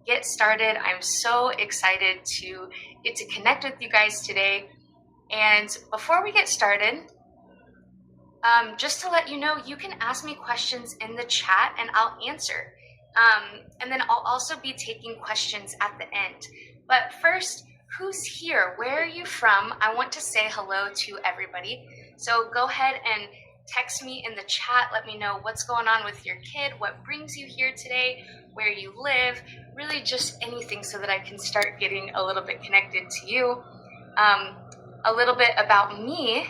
get started. I'm so excited to get to connect with you guys today. And before we get started, just to let you know, you can ask me questions in the chat and I'll answer. And then I'll also be taking questions at the end. But first, who's here? Where are you from? I want to say hello to everybody. So go ahead and text me in the chat. Let me know what's going on with your kid, what brings you here today, where you live, really just anything so that I can start getting a little bit connected to you. A little bit about me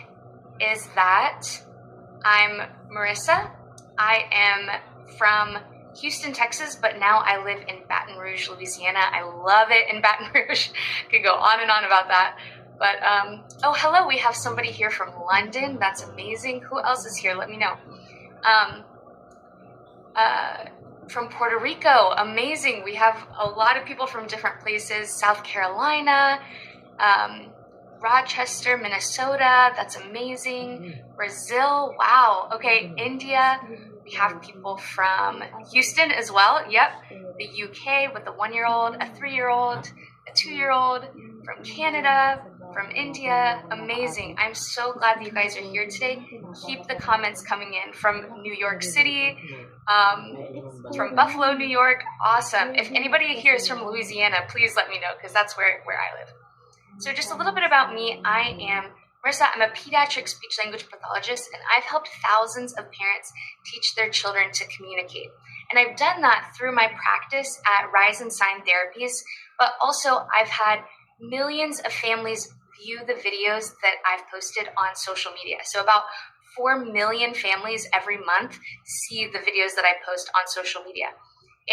is that I'm Marissa. I am from Houston, Texas, but now I live in Baton Rouge, Louisiana. I love it in Baton Rouge. Could go on and on about that. But, oh, hello, we have somebody here from London. That's amazing. Who else is here? Let me know. From Puerto Rico, amazing. We have a lot of people from different places. South Carolina, Rochester, Minnesota. That's amazing. Brazil, wow. Okay, India. We have people from Houston as well. Yep. The UK with a 1-year-old, a 3-year-old, a 2-year-old, from Canada, from India. Amazing. I'm so glad that you guys are here today. Keep the comments coming in from New York City, from Buffalo, New York. Awesome. If anybody here is from Louisiana, please let me know because that's where I live. So just a little bit about me. I am Marissa. I'm a pediatric speech-language pathologist, and I've helped thousands of parents teach their children to communicate. And I've done that through my practice at Rise and Sign Therapies, but also I've had millions of families view the videos that I've posted on social media. So about 4 million families every month see the videos that I post on social media.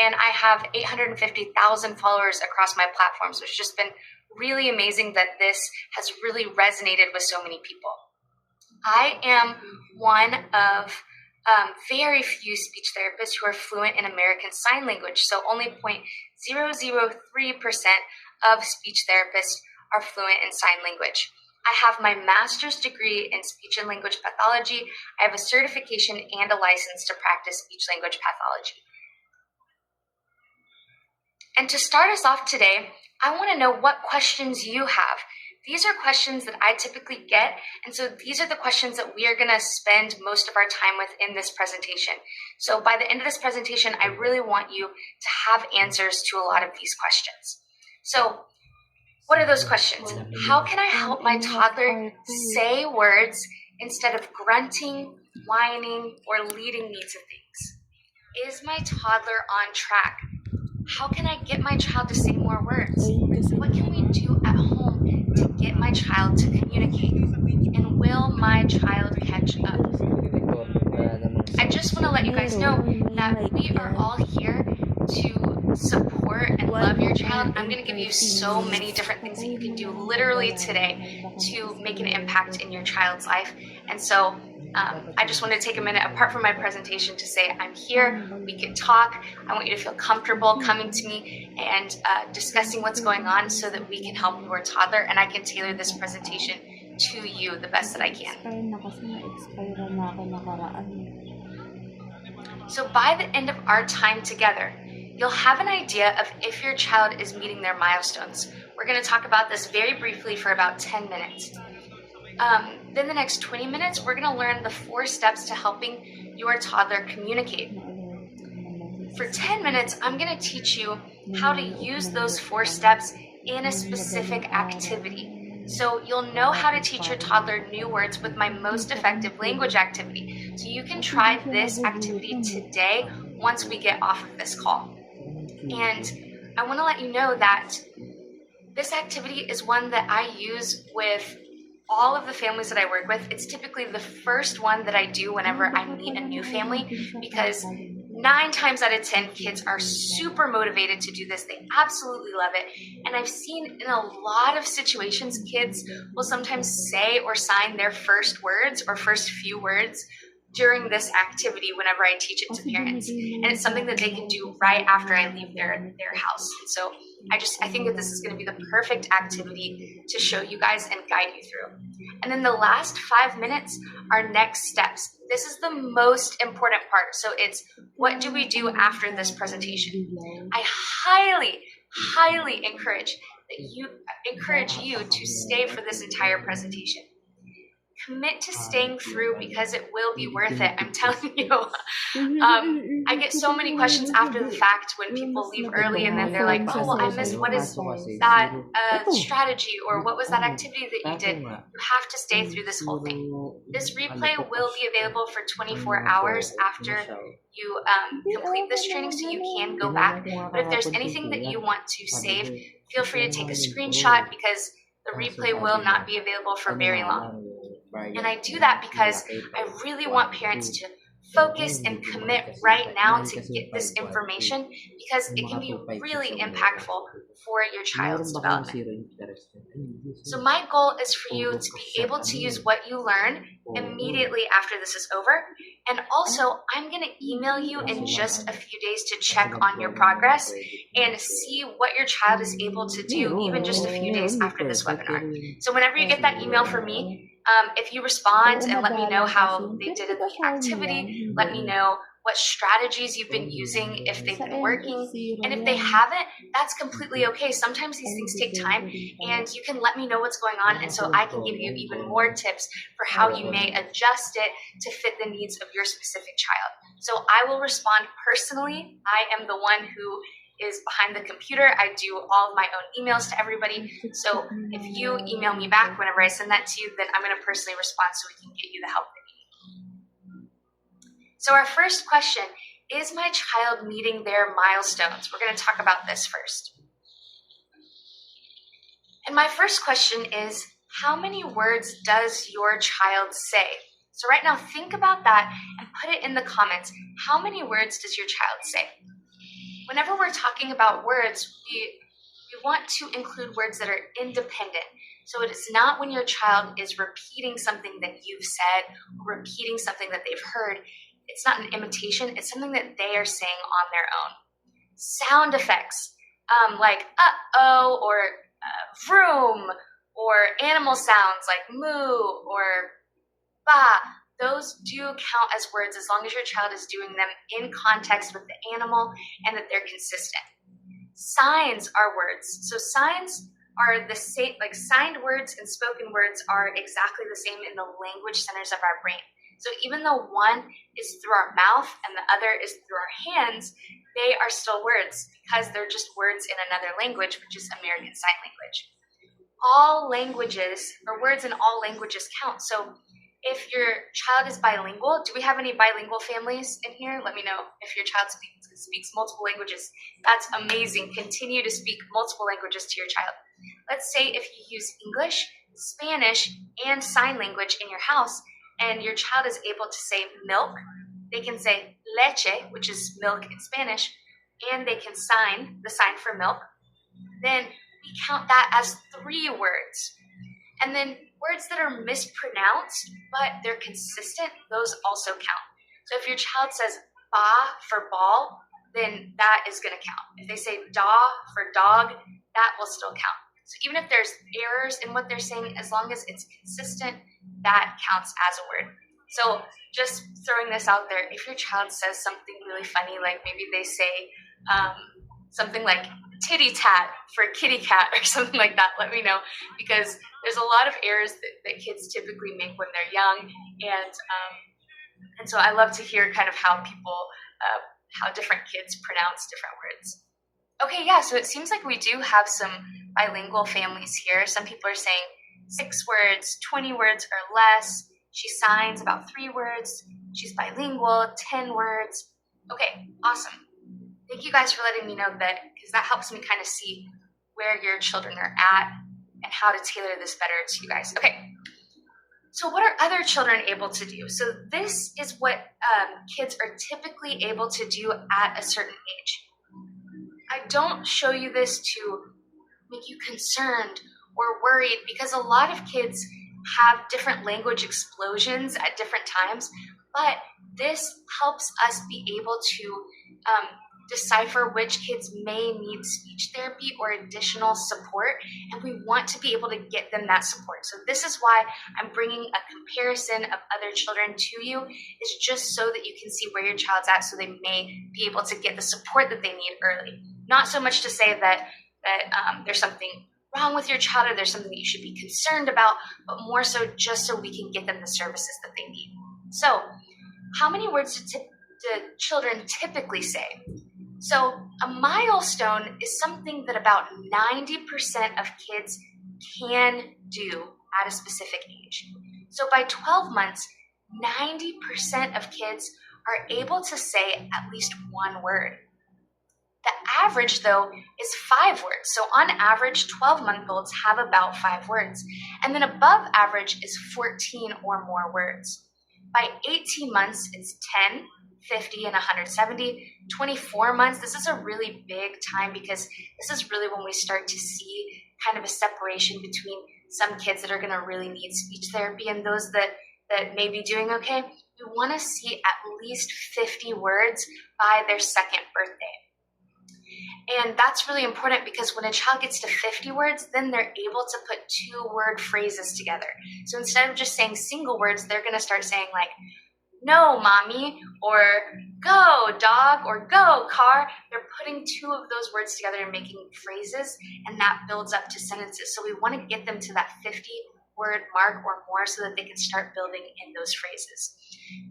And I have 850,000 followers across my platform. So it's just been really amazing that this has really resonated with so many people. I am one of very few speech therapists who are fluent in American Sign Language. So only 0.003% of speech therapists are fluent in sign language. I have my master's degree in speech and language pathology. I have a certification and a license to practice speech language pathology. And to start us off today, I want to know what questions you have. These are questions that I typically get, and so these are the questions that we are going to spend most of our time with in this presentation. So by the end of this presentation, I really want you to have answers to a lot of these questions. So what are those questions? How can I help my toddler say words instead of grunting, whining, or leading me to things? Is my toddler on track? How can I get my child to say more words? What can we do at home to get my child to communicate? And will my child catch up? I just want to let you guys know that we are all here to support and love your child. I'm going to give you so many different things that you can do literally today to make an impact in your child's life. And so I just want to take a minute apart from my presentation to say I'm here, we can talk. I want you to feel comfortable coming to me and discussing what's going on so that we can help your toddler and I can tailor this presentation to you the best that I can. So by the end of our time together, you'll have an idea of if your child is meeting their milestones. We're going to talk about this very briefly for about 10 minutes. Then the next 20 minutes, we're going to learn the 4 steps to helping your toddler communicate. For 10 minutes, I'm going to teach you how to use those 4 steps in a specific activity. So you'll know how to teach your toddler new words with my most effective language activity. So you can try this activity today once we get off of this call. And I want to let you know that this activity is one that I use with all of the families that I work with. It's typically the first one that I do whenever I meet a new family because 9 times out of 10 kids are super motivated to do this. They absolutely love it. And I've seen in a lot of situations, kids will sometimes say or sign their first words or first few words during this activity whenever I teach it to parents. And it's something that they can do right after I leave their house. And so I think that this is going to be the perfect activity to show you guys and guide you through. And then the last 5 minutes are next steps. This is the most important part. So it's what do we do after this presentation? I highly, highly encourage you to stay for this entire presentation. Commit to staying through because it will be worth it. I'm telling you. I get so many questions after the fact when people leave early and then they're like, oh, well, I missed, what is that strategy, or what was that activity that you did? You have to stay through this whole thing. This replay will be available for 24 hours after you complete this training, so you can go back. But if there's anything that you want to save, feel free to take a screenshot because the replay will not be available for very long. And I do that because I really want parents to focus and commit right now to get this information, because it can be really impactful for your child's development. So my goal is for you to be able to use what you learn immediately after this is over. And also, I'm going to email you in just a few days to check on your progress and see what your child is able to do even just a few days after this webinar. So whenever you get that email from me, if you respond and let me know how they did in the activity, let me know what strategies you've been using, if they've been working, and if they haven't, that's completely okay. Sometimes these things take time, and you can let me know what's going on, and so I can give you even more tips for how you may adjust it to fit the needs of your specific child. So I will respond personally. I am the one who is behind the computer. I do all of my own emails to everybody. So if you email me back whenever I send that to you, then I'm going to personally respond so we can get you the help that you need. So our first question, is my child meeting their milestones? We're going to talk about this first. And my first question is, how many words does your child say? So right now, think about that and put it in the comments. How many words does your child say? Whenever we're talking about words, we want to include words that are independent. So it is not when your child is repeating something that you've said or repeating something that they've heard. It's not an imitation. It's something that they are saying on their own. Sound effects, like uh-oh, or vroom, or animal sounds like moo or ba. Those do count as words as long as your child is doing them in context with the animal and that they're consistent. Signs are words. So signs are the same, like signed words and spoken words are exactly the same in the language centers of our brain. So even though one is through our mouth and the other is through our hands, they are still words because they're just words in another language, which is American Sign Language. All languages, or words in all languages count. So if your child is bilingual, do we have any bilingual families in here? Let me know if your child speaks multiple languages. That's amazing. Continue to speak multiple languages to your child. Let's say if you use English, Spanish, and sign language in your house, and your child is able to say milk, they can say leche, which is milk in Spanish, and they can sign, the sign for milk, then we count that as 3 words. And then words that are mispronounced, but they're consistent, those also count. So if your child says ba for ball, then that is going to count. If they say da for dog, that will still count. So even if there's errors in what they're saying, as long as it's consistent, that counts as a word. So just throwing this out there, if your child says something really funny, like maybe they say something like titty tat for kitty cat or something like that, let me know, because there's a lot of errors that kids typically make when they're young, and so I love to hear kind of how people, how different kids pronounce different words. Okay, yeah, so it seems like we do have some bilingual families here. Some people are saying 6 words, 20 words or less. She signs about 3 words. She's bilingual, 10 words. Okay, awesome. Thank you guys for letting me know that, because that helps me kind of see where your children are at and how to tailor this better to you guys. Okay, so what are other children able to do? So this is what kids are typically able to do at a certain age. I don't show you this to make you concerned or worried, because a lot of kids have different language explosions at different times, but this helps us be able to decipher which kids may need speech therapy or additional support, and we want to be able to get them that support. So this is why I'm bringing a comparison of other children to you, is just so that you can see where your child's at, so they may be able to get the support that they need early. Not so much to say that that there's something wrong with your child or there's something that you should be concerned about, but more so just so we can get them the services that they need. So how many words do children typically say? So a milestone is something that about 90% of kids can do at a specific age. So by 12 months, 90% of kids are able to say at least one word. The average, though, is 5 words. So on average, 12-month-olds have about 5 words. And then above average is 14 or more words. By 18 months, it's 10, 50, and 170. 24 months, this is a really big time because this is really when we start to see kind of a separation between some kids that are going to really need speech therapy and those that may be doing okay. We want to see at least 50 words by their 2nd birthday. And that's really important because when a child gets to 50 words, then they're able to put 2-word phrases together. So instead of just saying single words, they're going to start saying like, no, mommy, or go, dog, or go, car. They're putting 2 of those words together and making phrases, and that builds up to sentences. So we want to get them to that 50-word mark or more so that they can start building in those phrases.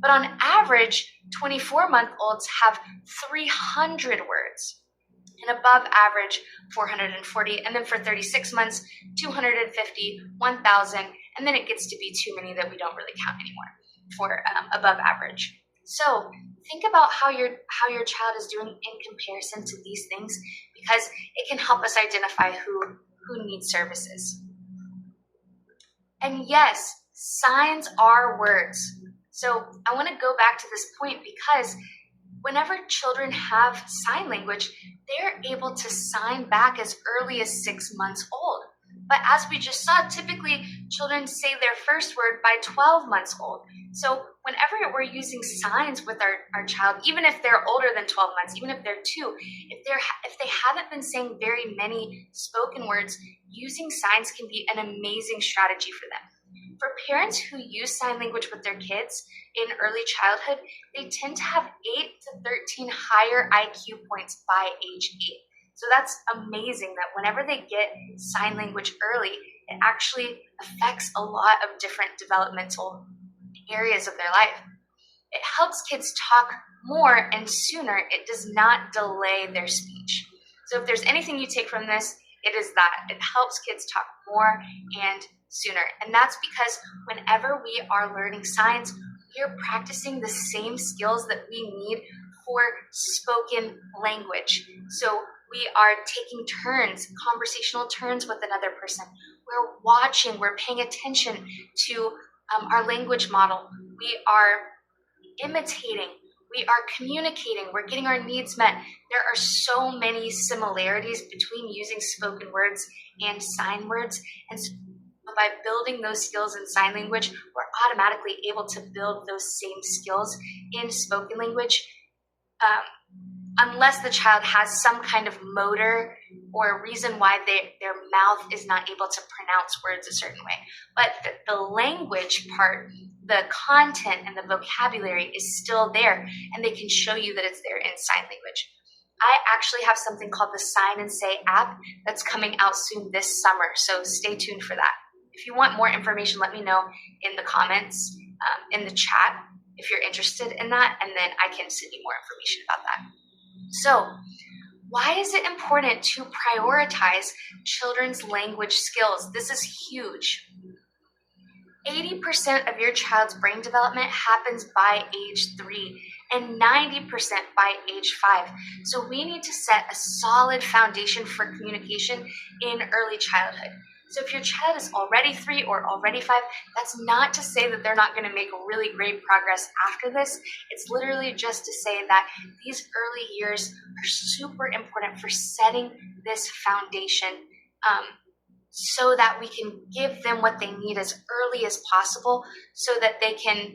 But on average, 24-month-olds have 300 words. And above average, 440. And then for 36 months, 250, 1,000. And then it gets to be too many that we don't really count anymore for above average. So think about how your child is doing in comparison to these things, because it can help us identify who needs services. And yes, signs are words. So I want to go back to this point because whenever children have sign language, they're able to sign back as early as 6 months old. But as we just saw, typically children say their first word by 12 months old. So whenever we're using signs with our child, even if they're older than 12 months, even if they're 2, if they haven't been saying very many spoken words, using signs can be an amazing strategy for them. For parents who use sign language with their kids in early childhood, they tend to have 8 to 13 higher IQ points by age 8. So that's amazing that whenever they get sign language early, it actually affects a lot of different developmental areas of their life. It helps kids talk more and sooner. It does not delay their speech. So if there's anything you take from this, it is that. It helps kids talk more and sooner. And that's because whenever we are learning signs, we are practicing the same skills that we need for spoken language. So we are taking turns, conversational turns with another person. We're watching, we're paying attention to our language model. We are imitating, we are communicating, we're getting our needs met. There are so many similarities between using spoken words and sign words. And so by building those skills in sign language, we're automatically able to build those same skills in spoken language. Unless the child has some kind of motor or reason why their mouth is not able to pronounce words a certain way. But the language part, the content and the vocabulary is still there, and they can show you that it's there in sign language. I actually have something called the Sign and Say app that's coming out soon this summer, so stay tuned for that. If you want more information, let me know in the comments, in the chat, if you're interested in that, and then I can send you more information about that. So, why is it important to prioritize children's language skills? This is huge. 80% of your child's brain development happens by age 3 and 90% by age 5. So we need to set a solid foundation for communication in early childhood. So if your child is already 3 or already 5, that's not to say that they're not going to make really great progress after this. It's literally just to say that these early years are super important for setting this foundation so that we can give them what they need as early as possible so that they can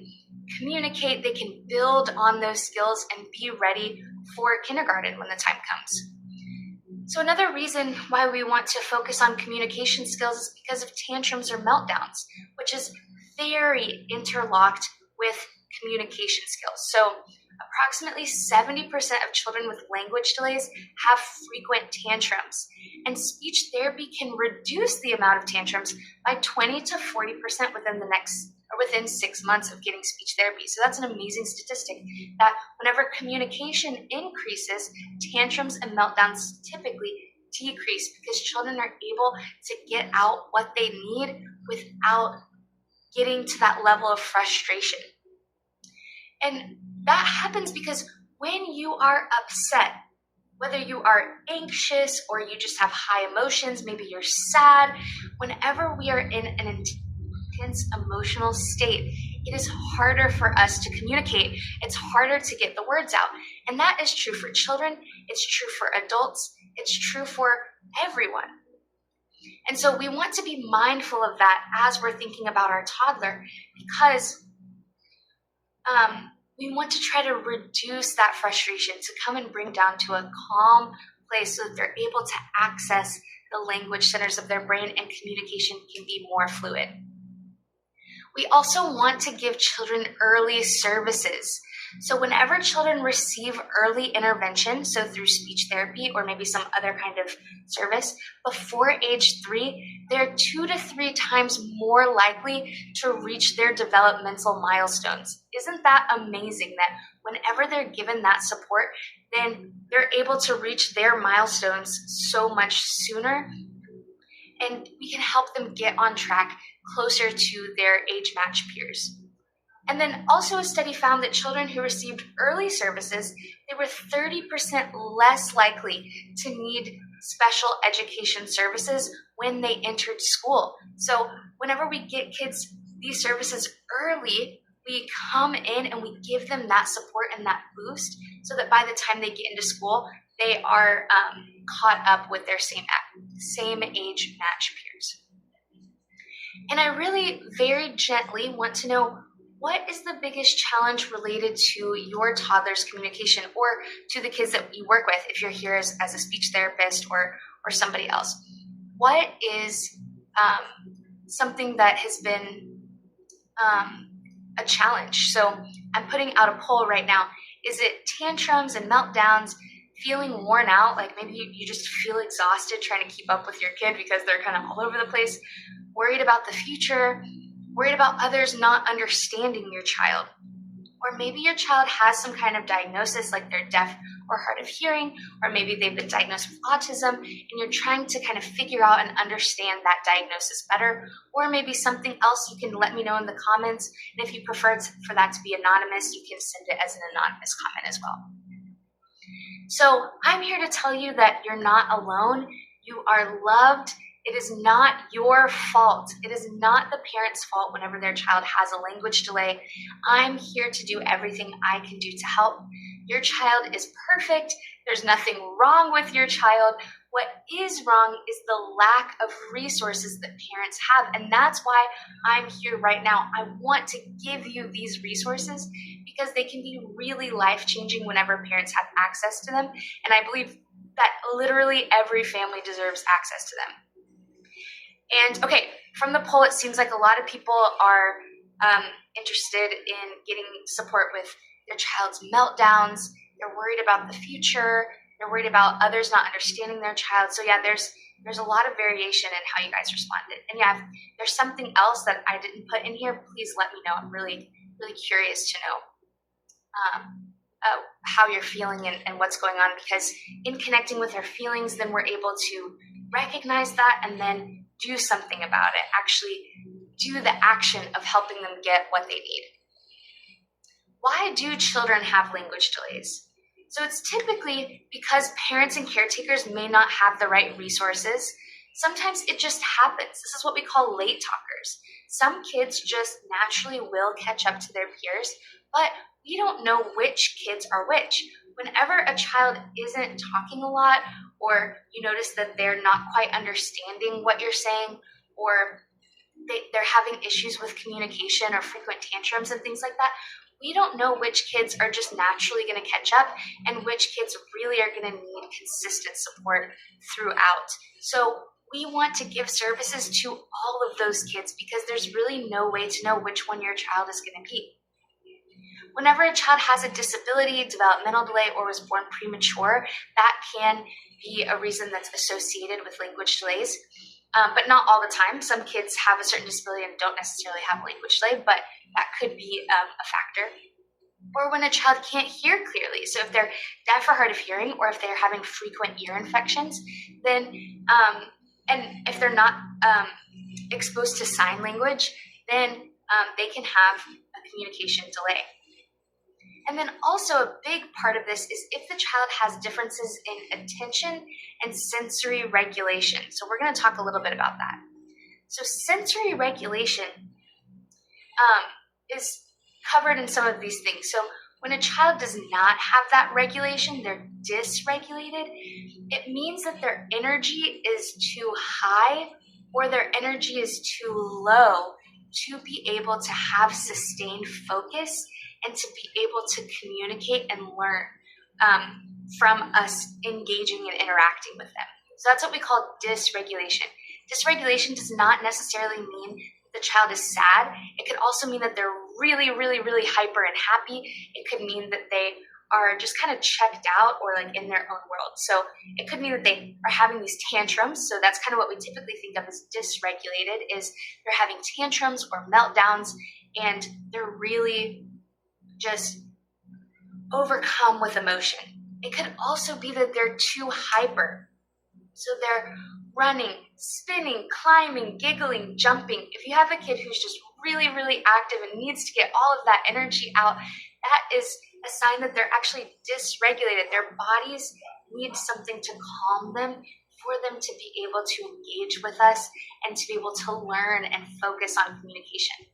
communicate, they can build on those skills and be ready for kindergarten when the time comes. So another reason why we want to focus on communication skills is because of tantrums or meltdowns, which is very interlocked with communication skills. So approximately 70% of children with language delays have frequent tantrums, and speech therapy can reduce the amount of tantrums by 20 to 40% within 6 months of getting speech therapy. So that's an amazing statistic that whenever communication increases, tantrums and meltdowns typically decrease because children are able to get out what they need without getting to that level of frustration. And that happens because when you are upset, whether you are anxious or you just have high emotions, maybe you're sad, whenever we are in an intense emotional state, it is harder for us to communicate. It's harder to get the words out. And that is true for children. It's true for adults. It's true for everyone. And so we want to be mindful of that as we're thinking about our toddler, because we want to try to reduce that frustration, to come and bring down to a calm place so that they're able to access the language centers of their brain and communication can be more fluid. We also want to give children early services. So whenever children receive early intervention, so through speech therapy or maybe some other kind of service, before age 3, they're 2 to 3 times more likely to reach their developmental milestones. Isn't that amazing that whenever they're given that support, then they're able to reach their milestones so much sooner, and we can help them get on track closer to their age-matched peers. And then also a study found that children who received early services, they were 30% less likely to need special education services when they entered school. So whenever we get kids these services early, we come in and we give them that support and that boost so that by the time they get into school, they are caught up with their same age match peers. And I really very gently want to know, what is the biggest challenge related to your toddler's communication or to the kids that you work with if you're here as a speech therapist or somebody else? What is something that has been a challenge? So I'm putting out a poll right now. Is it tantrums and meltdowns, feeling worn out, like maybe you just feel exhausted trying to keep up with your kid because they're kind of all over the place, worried about the future, worried about others not understanding your child? Or maybe your child has some kind of diagnosis like they're deaf or hard of hearing, or maybe they've been diagnosed with autism and you're trying to kind of figure out and understand that diagnosis better. Or maybe something else. You can let me know in the comments. And if you prefer for that to be anonymous, you can send it as an anonymous comment as well. So I'm here to tell you that you're not alone. You are loved. It is not your fault. It is not the parent's fault whenever their child has a language delay. I'm here to do everything I can do to help. Your child is perfect. There's nothing wrong with your child. What is wrong is the lack of resources that parents have. And that's why I'm here right now. I want to give you these resources because they can be really life-changing whenever parents have access to them. And I believe that literally every family deserves access to them. And okay, from the poll, it seems like a lot of people are interested in getting support with their child's meltdowns. They're worried about the future. They're worried about others not understanding their child. So yeah, there's a lot of variation in how you guys responded. And yeah, if there's something else that I didn't put in here, please let me know. I'm really, really curious to know how you're feeling and what's going on, because in connecting with our feelings, then we're able to recognize that and then do something about it, actually do the action of helping them get what they need. Why do children have language delays? So it's typically because parents and caretakers may not have the right resources. Sometimes it just happens. This is what we call late talkers. Some kids just naturally will catch up to their peers, but we don't know which kids are which. Whenever a child isn't talking a lot, or you notice that they're not quite understanding what you're saying, or they're having issues with communication or frequent tantrums and things like that, we don't know which kids are just naturally going to catch up and which kids really are going to need consistent support throughout. So we want to give services to all of those kids because there's really no way to know which one your child is going to be. Whenever a child has a disability, developmental delay, or was born premature, that can be a reason that's associated with language delays. But not all the time. Some kids have a certain disability and don't necessarily have language delay, but that could be a factor. Or when a child can't hear clearly. So if they're deaf or hard of hearing, or if they're having frequent ear infections, then, and if they're not exposed to sign language, then they can have a communication delay. And then also a big part of this is if the child has differences in attention and sensory regulation. So we're going to talk a little bit about that. So sensory regulation is covered in some of these things. So when a child does not have that regulation, they're dysregulated, it means that their energy is too high or their energy is too low to be able to have sustained focus and to be able to communicate and learn from us engaging and interacting with them. So that's what we call dysregulation. Dysregulation does not necessarily mean the child is sad. It could also mean that they're really, really, really hyper and happy. It could mean that they are just kind of checked out or like in their own world. So it could mean that they are having these tantrums. So that's kind of what we typically think of as dysregulated, is they're having tantrums or meltdowns and they're really just overcome with emotion. It could also be that they're too hyper. So they're running, spinning, climbing, giggling, jumping. If you have a kid who's just really, really active and needs to get all of that energy out, that is a sign that they're actually dysregulated. Their bodies need something to calm them for them to be able to engage with us and to be able to learn and focus on communication.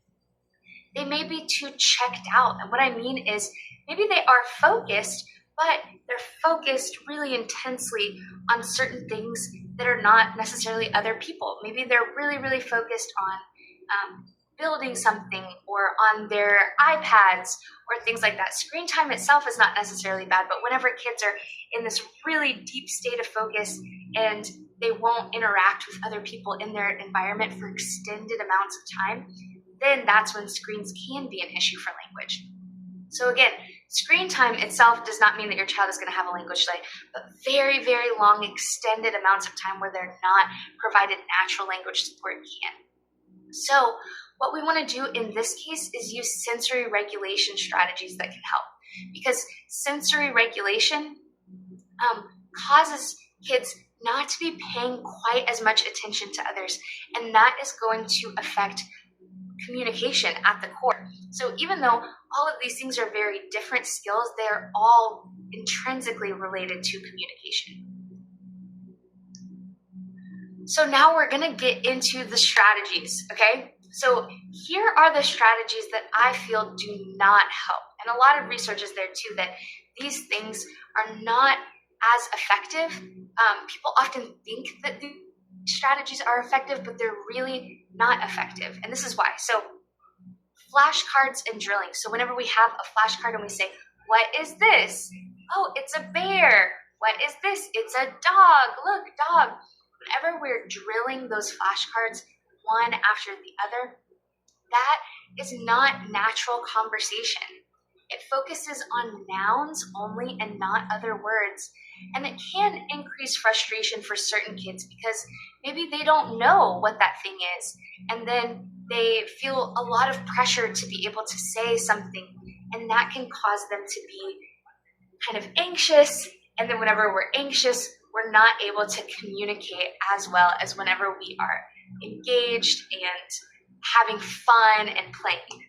They may be too checked out. And what I mean is maybe they are focused, but they're focused really intensely on certain things that are not necessarily other people. Maybe they're really, really focused on building something or on their iPads or things like that. Screen time itself is not necessarily bad, but whenever kids are in this really deep state of focus and they won't interact with other people in their environment for extended amounts of time, then that's when screens can be an issue for language. So again, screen time itself does not mean that your child is going to have a language delay, but very, very long, extended amounts of time where they're not provided natural language support can. So what we want to do in this case is use sensory regulation strategies that can help, because sensory regulation causes kids not to be paying quite as much attention to others, and that is going to affect communication at the core. So even though all of these things are very different skills, they're all intrinsically related to communication. So now we're going to get into the strategies, okay? So here are the strategies that I feel do not help. And a lot of research is there too, that these things are not as effective. People often think that these strategies are effective, but they're really not effective. And this is why. So flashcards and drilling. So whenever we have a flashcard and we say, what is this? Oh, it's a bear. What is this? It's a dog. Look, dog. Whenever we're drilling those flashcards one after the other, that is not natural conversation. It focuses on nouns only and not other words. And it can increase frustration for certain kids because maybe they don't know what that thing is. And then they feel a lot of pressure to be able to say something. And that can cause them to be kind of anxious. And then whenever we're anxious, we're not able to communicate as well as whenever we are engaged and having fun and playing.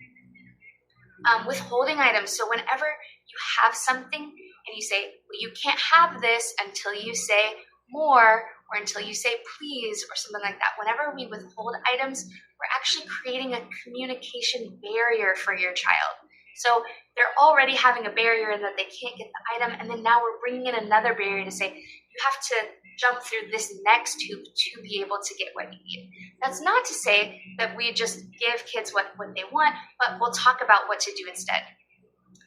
Withholding items. So whenever you have something and you say, well, you can't have this until you say more or until you say please or something like that. Whenever we withhold items, we're actually creating a communication barrier for your child. So they're already having a barrier in that they can't get the item, and then now we're bringing in another barrier to say, you have to jump through this next hoop to be able to get what you need. That's not to say that we just give kids what they want, but we'll talk about what to do instead.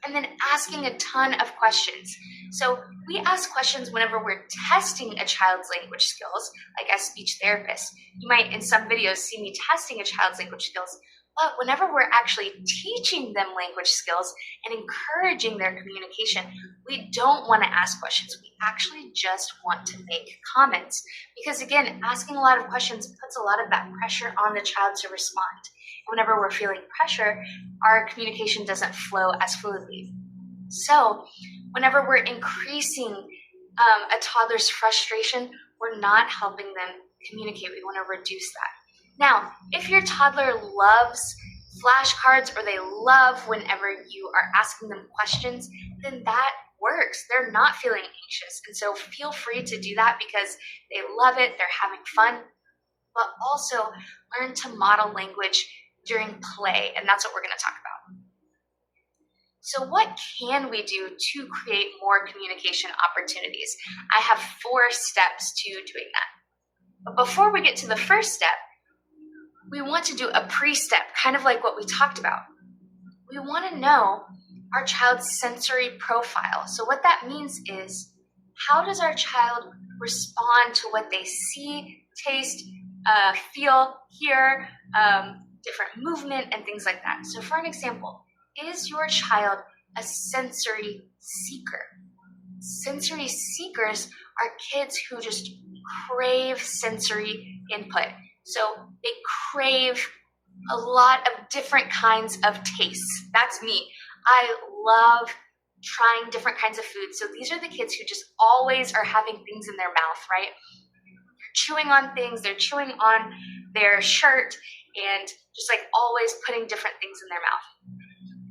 And then asking a ton of questions. So we ask questions whenever we're testing a child's language skills, like as speech therapists. You might in some videos see me testing a child's language skills. But whenever we're actually teaching them language skills and encouraging their communication, we don't want to ask questions. We actually just want to make comments. Because again, asking a lot of questions puts a lot of that pressure on the child to respond. And whenever we're feeling pressure, our communication doesn't flow as fluidly. So whenever we're increasing a toddler's frustration, we're not helping them communicate. We want to reduce that. Now, if your toddler loves flashcards or they love whenever you are asking them questions, then that works. They're not feeling anxious. And so feel free to do that because they love it, they're having fun, but also learn to model language during play. And that's what we're going to talk about. So what can we do to create more communication opportunities? I have 4 steps to doing that. But before we get to the first step, we want to do a pre-step, kind of like what we talked about. We want to know our child's sensory profile. So what that means is, how does our child respond to what they see, taste, feel, hear, different movement, and things like that. So for an example, is your child a sensory seeker? Sensory seekers are kids who just crave sensory input. So they crave a lot of different kinds of tastes. That's me. I love trying different kinds of food. So these are the kids who just always are having things in their mouth, right? They're chewing on things, they're chewing on their shirt, and just like always putting different things in their mouth.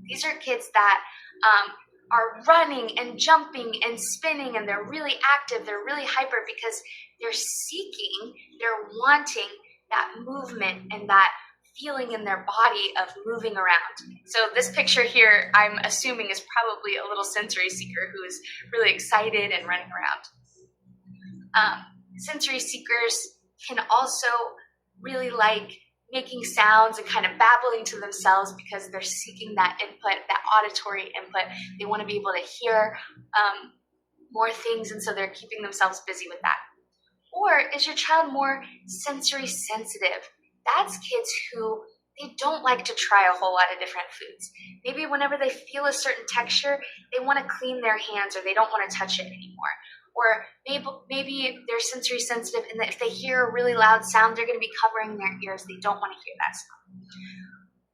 These are kids that are running and jumping and spinning, and they're really active, they're really hyper because they're seeking, they're wanting that movement and that feeling in their body of moving around. So this picture here, I'm assuming, is probably a little sensory seeker who is really excited and running around. Sensory seekers can also really like making sounds and kind of babbling to themselves because they're seeking that input, that auditory input. They want to be able to hear more things, and so they're keeping themselves busy with that. Or is your child more sensory sensitive? That's kids who they don't like to try a whole lot of different foods. Maybe whenever they feel a certain texture, they want to clean their hands or they don't want to touch it anymore. Or maybe they're sensory sensitive and that if they hear a really loud sound, they're going to be covering their ears. They don't want to hear that sound.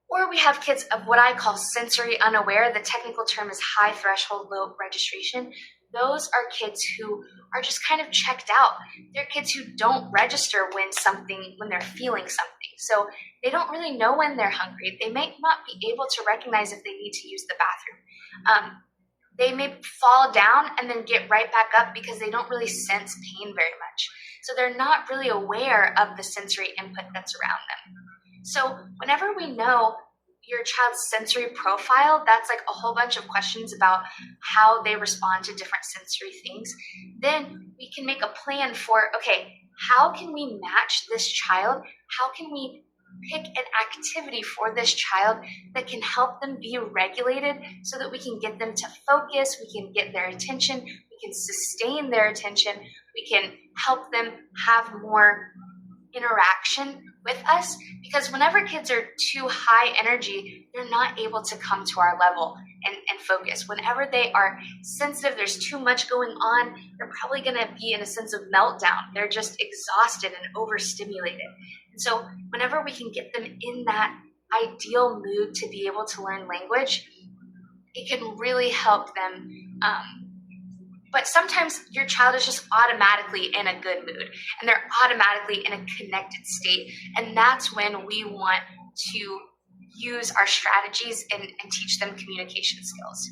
Or we have kids of what I call sensory unaware. The technical term is high threshold, low registration. Those are kids who are just kind of checked out. They're kids who don't register when they're feeling something. So they don't really know when they're hungry. They might not be able to recognize if they need to use the bathroom. They may fall down and then get right back up because they don't really sense pain very much. So they're not really aware of the sensory input that's around them. So whenever we know your child's sensory profile, that's like a whole bunch of questions about how they respond to different sensory things. Then we can make a plan for, okay, how can we match this child? How can we pick an activity for this child that can help them be regulated so that we can get them to focus, we can get their attention, we can sustain their attention, we can help them have more interaction with us, because whenever kids are too high energy, they're not able to come to our level and focus. Whenever they are sensitive, there's too much going on, they're probably going to be in a sense of meltdown. They're just exhausted and overstimulated. And so whenever we can get them in that ideal mood to be able to learn language, it can really help them. But sometimes your child is just automatically in a good mood and they're automatically in a connected state. And that's when we want to use our strategies and teach them communication skills.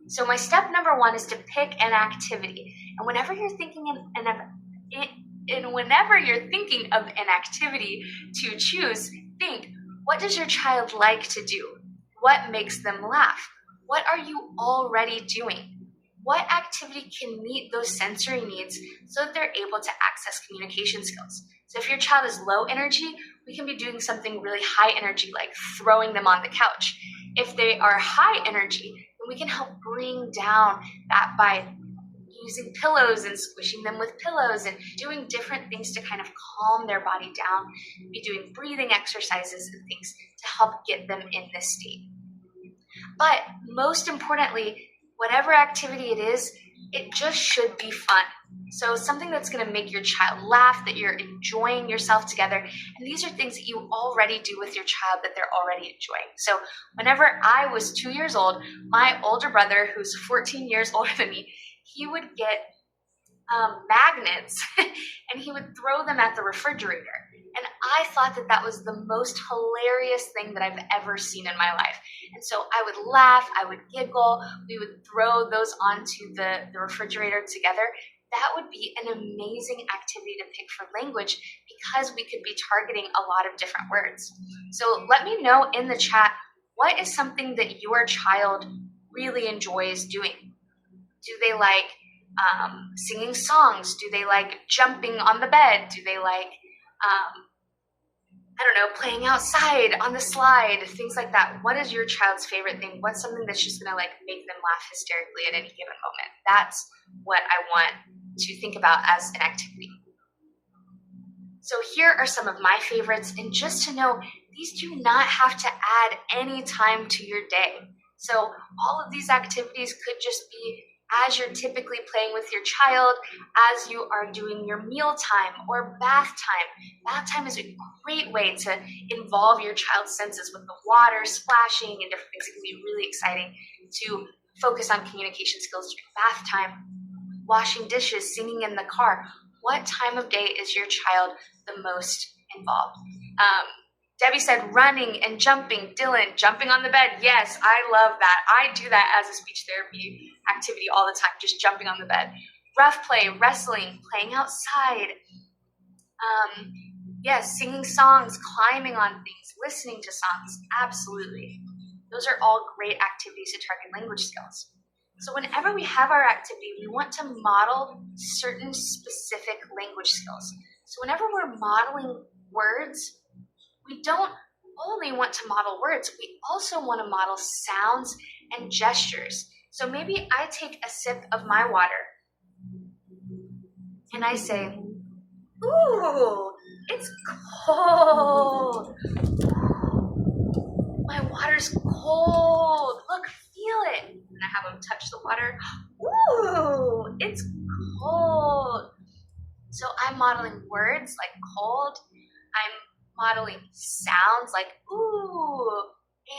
So my step number 1 is to pick an activity. And whenever you're thinking whenever you're thinking of an activity to choose, think, what does your child like to do? What makes them laugh? What are you already doing? What activity can meet those sensory needs so that they're able to access communication skills? So if your child is low energy, we can be doing something really high energy, like throwing them on the couch. If they are high energy, then we can help bring down that by using pillows and squishing them with pillows and doing different things to kind of calm their body down, be doing breathing exercises and things to help get them in this state. But most importantly, whatever activity it is, it just should be fun. So something that's going to make your child laugh, that you're enjoying yourself together. And these are things that you already do with your child that they're already enjoying. So whenever I was 2 years old, my older brother, who's 14 years older than me, he would get magnets and he would throw them at the refrigerator. And I thought that that was the most hilarious thing that I've ever seen in my life. And so I would laugh, I would giggle, we would throw those onto the refrigerator together. That would be an amazing activity to pick for language because we could be targeting a lot of different words. So let me know in the chat, what is something that your child really enjoys doing? Do they like singing songs? Do they like jumping on the bed? Do they like playing outside on the slide, things like that? What is your child's favorite thing? What's something that's just going to like make them laugh hysterically at any given moment? That's what I want to think about as an activity. So here are some of my favorites, and just to know, these do not have to add any time to your day. So all of these activities could just be as you're typically playing with your child, as you are doing your meal time or bath time. Bath time is a great way to involve your child's senses with the water splashing and different things. It can be really exciting to focus on communication skills during bath time. Washing dishes, singing in the car. What time of day is your child the most involved? Debbie said running and jumping. Dylan, jumping on the bed. Yes, I love that. I do that as a speech therapy activity all the time, just jumping on the bed. Rough play, wrestling, playing outside. Yes, singing songs, climbing on things, listening to songs. Absolutely. Those are all great activities to target language skills. So whenever we have our activity, we want to model certain specific language skills. So whenever we're modeling words, we don't only want to model words, we also want to model sounds and gestures. So maybe I take a sip of my water and I say, ooh, it's cold. My water's cold. Look, feel it. And I have them touch the water. Ooh, it's cold. So I'm modeling words like cold. I'm modeling sounds like ooh,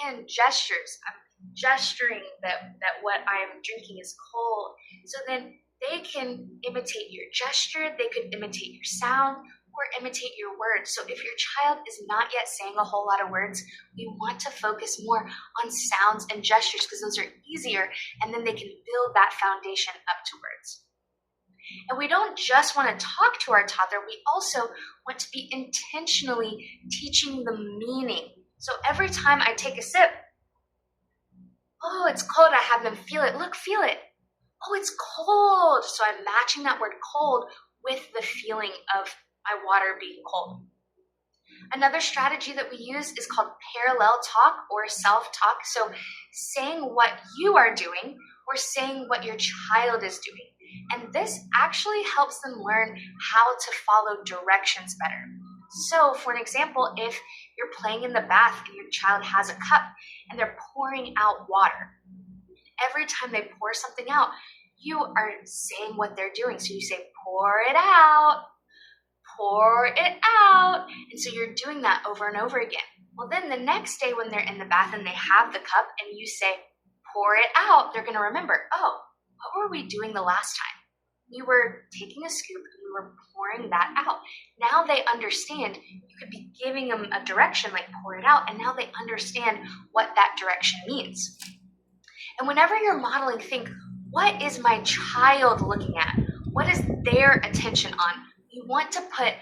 and gestures. I'm gesturing that what I am drinking is cold. So then they can imitate your gesture, they could imitate your sound, or imitate your words. So if your child is not yet saying a whole lot of words, we want to focus more on sounds and gestures because those are easier, and then they can build that foundation up to words. And we don't just want to talk to our toddler, we also want to be intentionally teaching the meaning. So every time I take a sip, oh, it's cold, I have them feel it. Look, feel it. Oh, it's cold. So I'm matching that word cold with the feeling of my water being cold. Another strategy that we use is called parallel talk or self-talk. So saying what you are doing or saying what your child is doing. And this actually helps them learn how to follow directions better. So for an example, if you're playing in the bath and your child has a cup and they're pouring out water, every time they pour something out, you are saying what they're doing. So you say, pour it out, pour it out. And so you're doing that over and over again. Well, then the next day when they're in the bath and they have the cup and you say, pour it out, they're going to remember, oh, what were we doing the last time? We were taking a scoop and we were pouring that out. Now they understand. You could be giving them a direction like pour it out, and now they understand what that direction means. And whenever you're modeling, think, what is my child looking at? What is their attention on? You want to put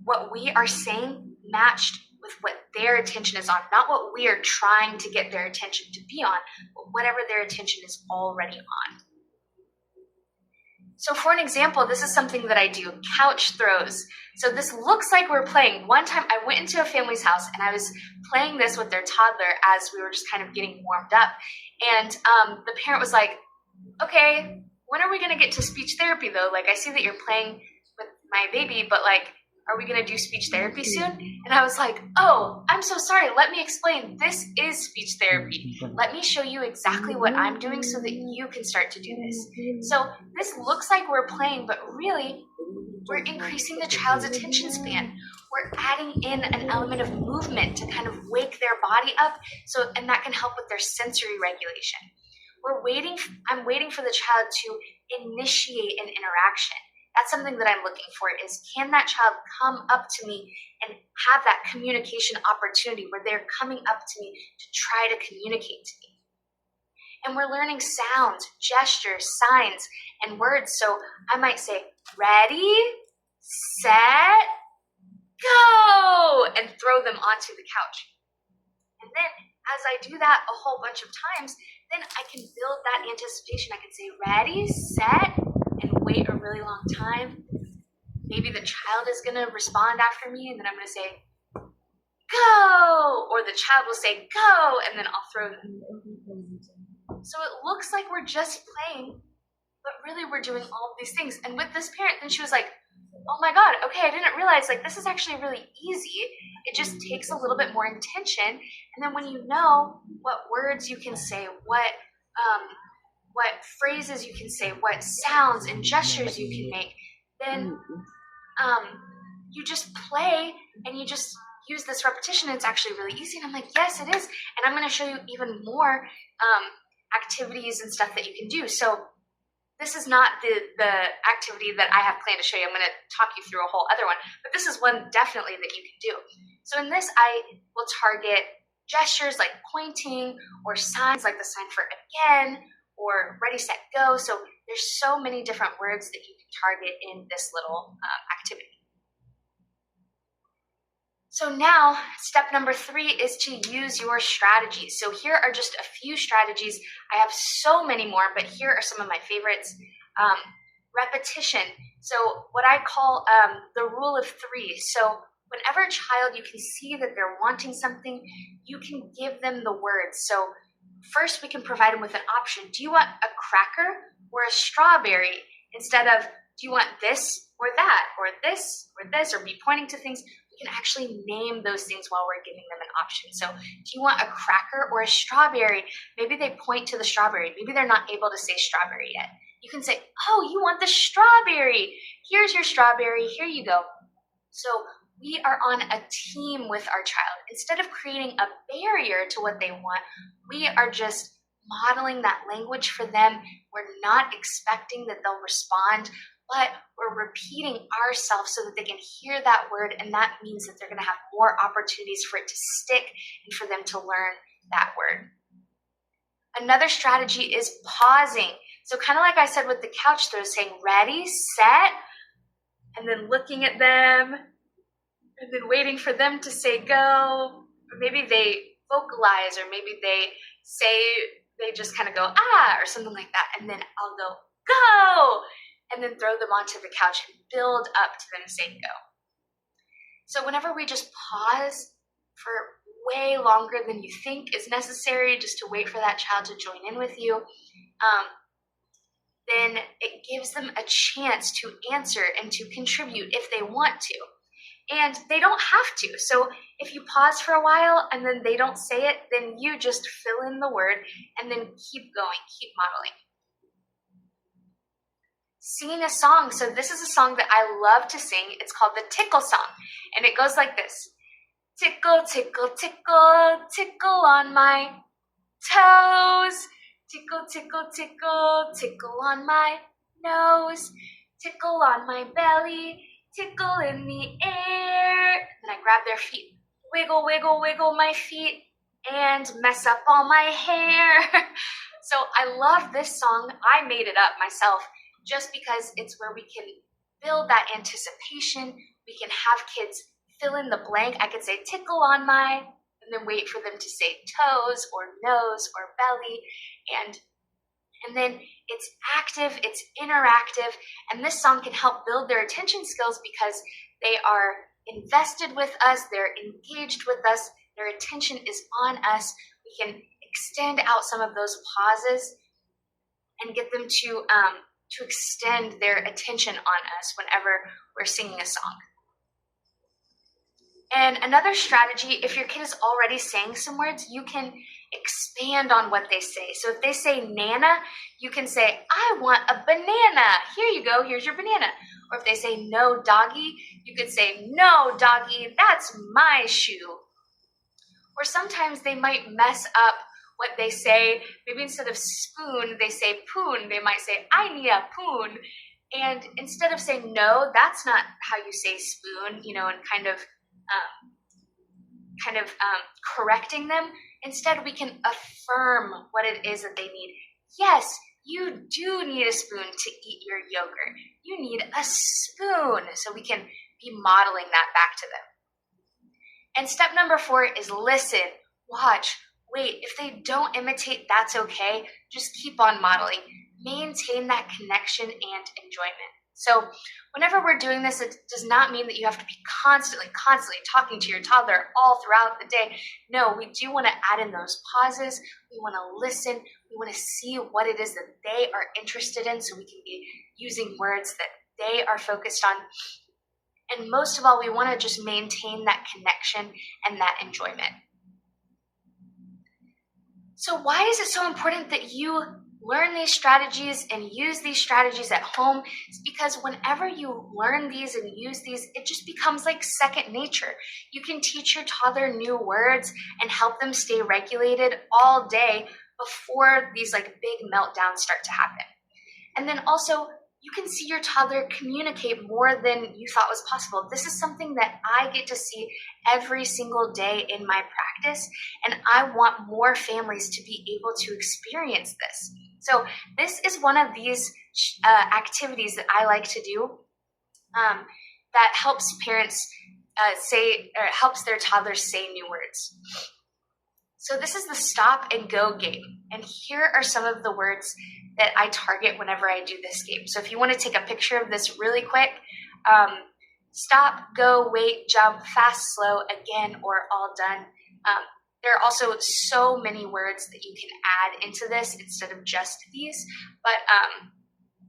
what we are saying matched with what their attention is on, not what we are trying to get their attention to be on, but whatever their attention is already on. So for an example, this is something that I do, couch throws. So this looks like we're playing. One time I went into a family's house and I was playing this with their toddler as we were just kind of getting warmed up. And the parent was like, okay, when are we going to get to speech therapy though? Like, I see that you're playing with my baby, but like, are we going to do speech therapy soon? And I was like, oh, I'm so sorry. Let me explain. This is speech therapy. Let me show you exactly what I'm doing so that you can start to do this. So this looks like we're playing, but really we're increasing the child's attention span. We're adding in an element of movement to kind of wake their body up, and that can help with their sensory regulation. I'm waiting for the child to initiate an interaction. That's something that I'm looking for, is can that child come up to me and have that communication opportunity where they're coming up to me to try to communicate to me. And we're learning sounds, gestures, signs, and words. So I might say, ready, set, go, and throw them onto the couch. And then as I do that a whole bunch of times, then I can build that anticipation. I can say, ready, set, and wait a really long time. Maybe the child is going to respond after me, and then I'm going to say, go, or the child will say, go, and then I'll throw them. So it looks like we're just playing, but really we're doing all of these things. And with this parent, then she was like, oh my God, okay, I didn't realize, like, this is actually really easy. It just takes a little bit more intention. And then when you know what words you can say, what phrases you can say, what sounds and gestures you can make, then you just play and you just use this repetition. It's actually really easy. And I'm like, yes, it is. And I'm going to show you even more activities and stuff that you can do. So this is not the activity that I have planned to show you. I'm going to talk you through a whole other one, but this is one definitely that you can do. So in this, I will target gestures like pointing, or signs like the sign for again, or ready, set, go. So there's so many different words that you can target in this little activity. So now, step number 3 is to use your strategies. So here are just a few strategies. I have so many more, but here are some of my favorites. Repetition. So what I call the rule of 3. So whenever a child, you can see that they're wanting something, you can give them the words. So first, we can provide them with an option. Do you want a cracker or a strawberry? Instead of, do you want this or that, or this or this, or be pointing to things, we can actually name those things while we're giving them an option. So do you want a cracker or a strawberry? Maybe they point to the strawberry. Maybe they're not able to say strawberry yet. You can say, oh, you want the strawberry. Here's your strawberry. Here you go. So we are on a team with our child. Instead of creating a barrier to what they want, we are just modeling that language for them. We're not expecting that they'll respond, but we're repeating ourselves so that they can hear that word, and that means that they're going to have more opportunities for it to stick and for them to learn that word. Another strategy is pausing. So kind of like I said with the couch throw, saying ready, set, and then looking at them, and then waiting for them to say go, or maybe they vocalize, or maybe they just kind of go, ah, or something like that, and then I'll go, go, and then throw them onto the couch and build up to them saying go. So whenever we just pause for way longer than you think is necessary, just to wait for that child to join in with you, then it gives them a chance to answer and to contribute if they want to. And they don't have to. So if you pause for a while and then they don't say it, then you just fill in the word and then keep going, keep modeling. Singing a song. So this is a song that I love to sing. It's called the Tickle Song. And it goes like this. Tickle, tickle, tickle, tickle on my toes. Tickle, tickle, tickle, tickle on my nose. Tickle on my belly. Tickle in the air. Then I grab their feet. Wiggle, wiggle, wiggle my feet and mess up all my hair. So I love this song. I made it up myself just because it's where we can build that anticipation. We can have kids fill in the blank. I could say tickle on my, and then wait for them to say toes or nose or belly. And then it's active, it's interactive, and this song can help build their attention skills because they are invested with us, they're engaged with us, their attention is on us. We can extend out some of those pauses and get them to to extend their attention on us whenever we're singing a song. And another strategy, if your kid is already saying some words, you can expand on what they say. So if they say Nana, you can say, I want a banana. Here you go, here's your banana. Or if they say no doggy, you could say, no doggy, that's my shoe. Or sometimes they might mess up what they say. Maybe instead of spoon, they say poon. They might say, I need a poon. And instead of saying, no, that's not how you say spoon, and kind of correcting them, instead we can affirm what it is that they need. Yes, you do need a spoon to eat your yogurt. You need a spoon. So we can be modeling that back to them. And step number 4 is listen, watch, wait. If they don't imitate, that's okay. Just keep on modeling. Maintain that connection and enjoyment. So whenever we're doing this, it does not mean that you have to be constantly talking to your toddler all throughout the day. No, we do want to add in those pauses. We want to listen. We want to see what it is that they are interested in so we can be using words that they are focused on. And most of all, we want to just maintain that connection and that enjoyment. So why is it so important that you learn these strategies and use these strategies at home? It's because whenever you learn these and use these, it just becomes like second nature. You can teach your toddler new words and help them stay regulated all day before these like big meltdowns start to happen. And then also, you can see your toddler communicate more than you thought was possible. This is something that I get to see every single day in my practice, and I want more families to be able to experience this. So this is one of these activities that I like to do that helps parents helps their toddlers say new words. So this is the stop and go game. And here are some of the words that I target whenever I do this game. So if you want to take a picture of this really quick, stop, go, wait, jump, fast, slow, again, or all done. There are also so many words that you can add into this instead of just these, but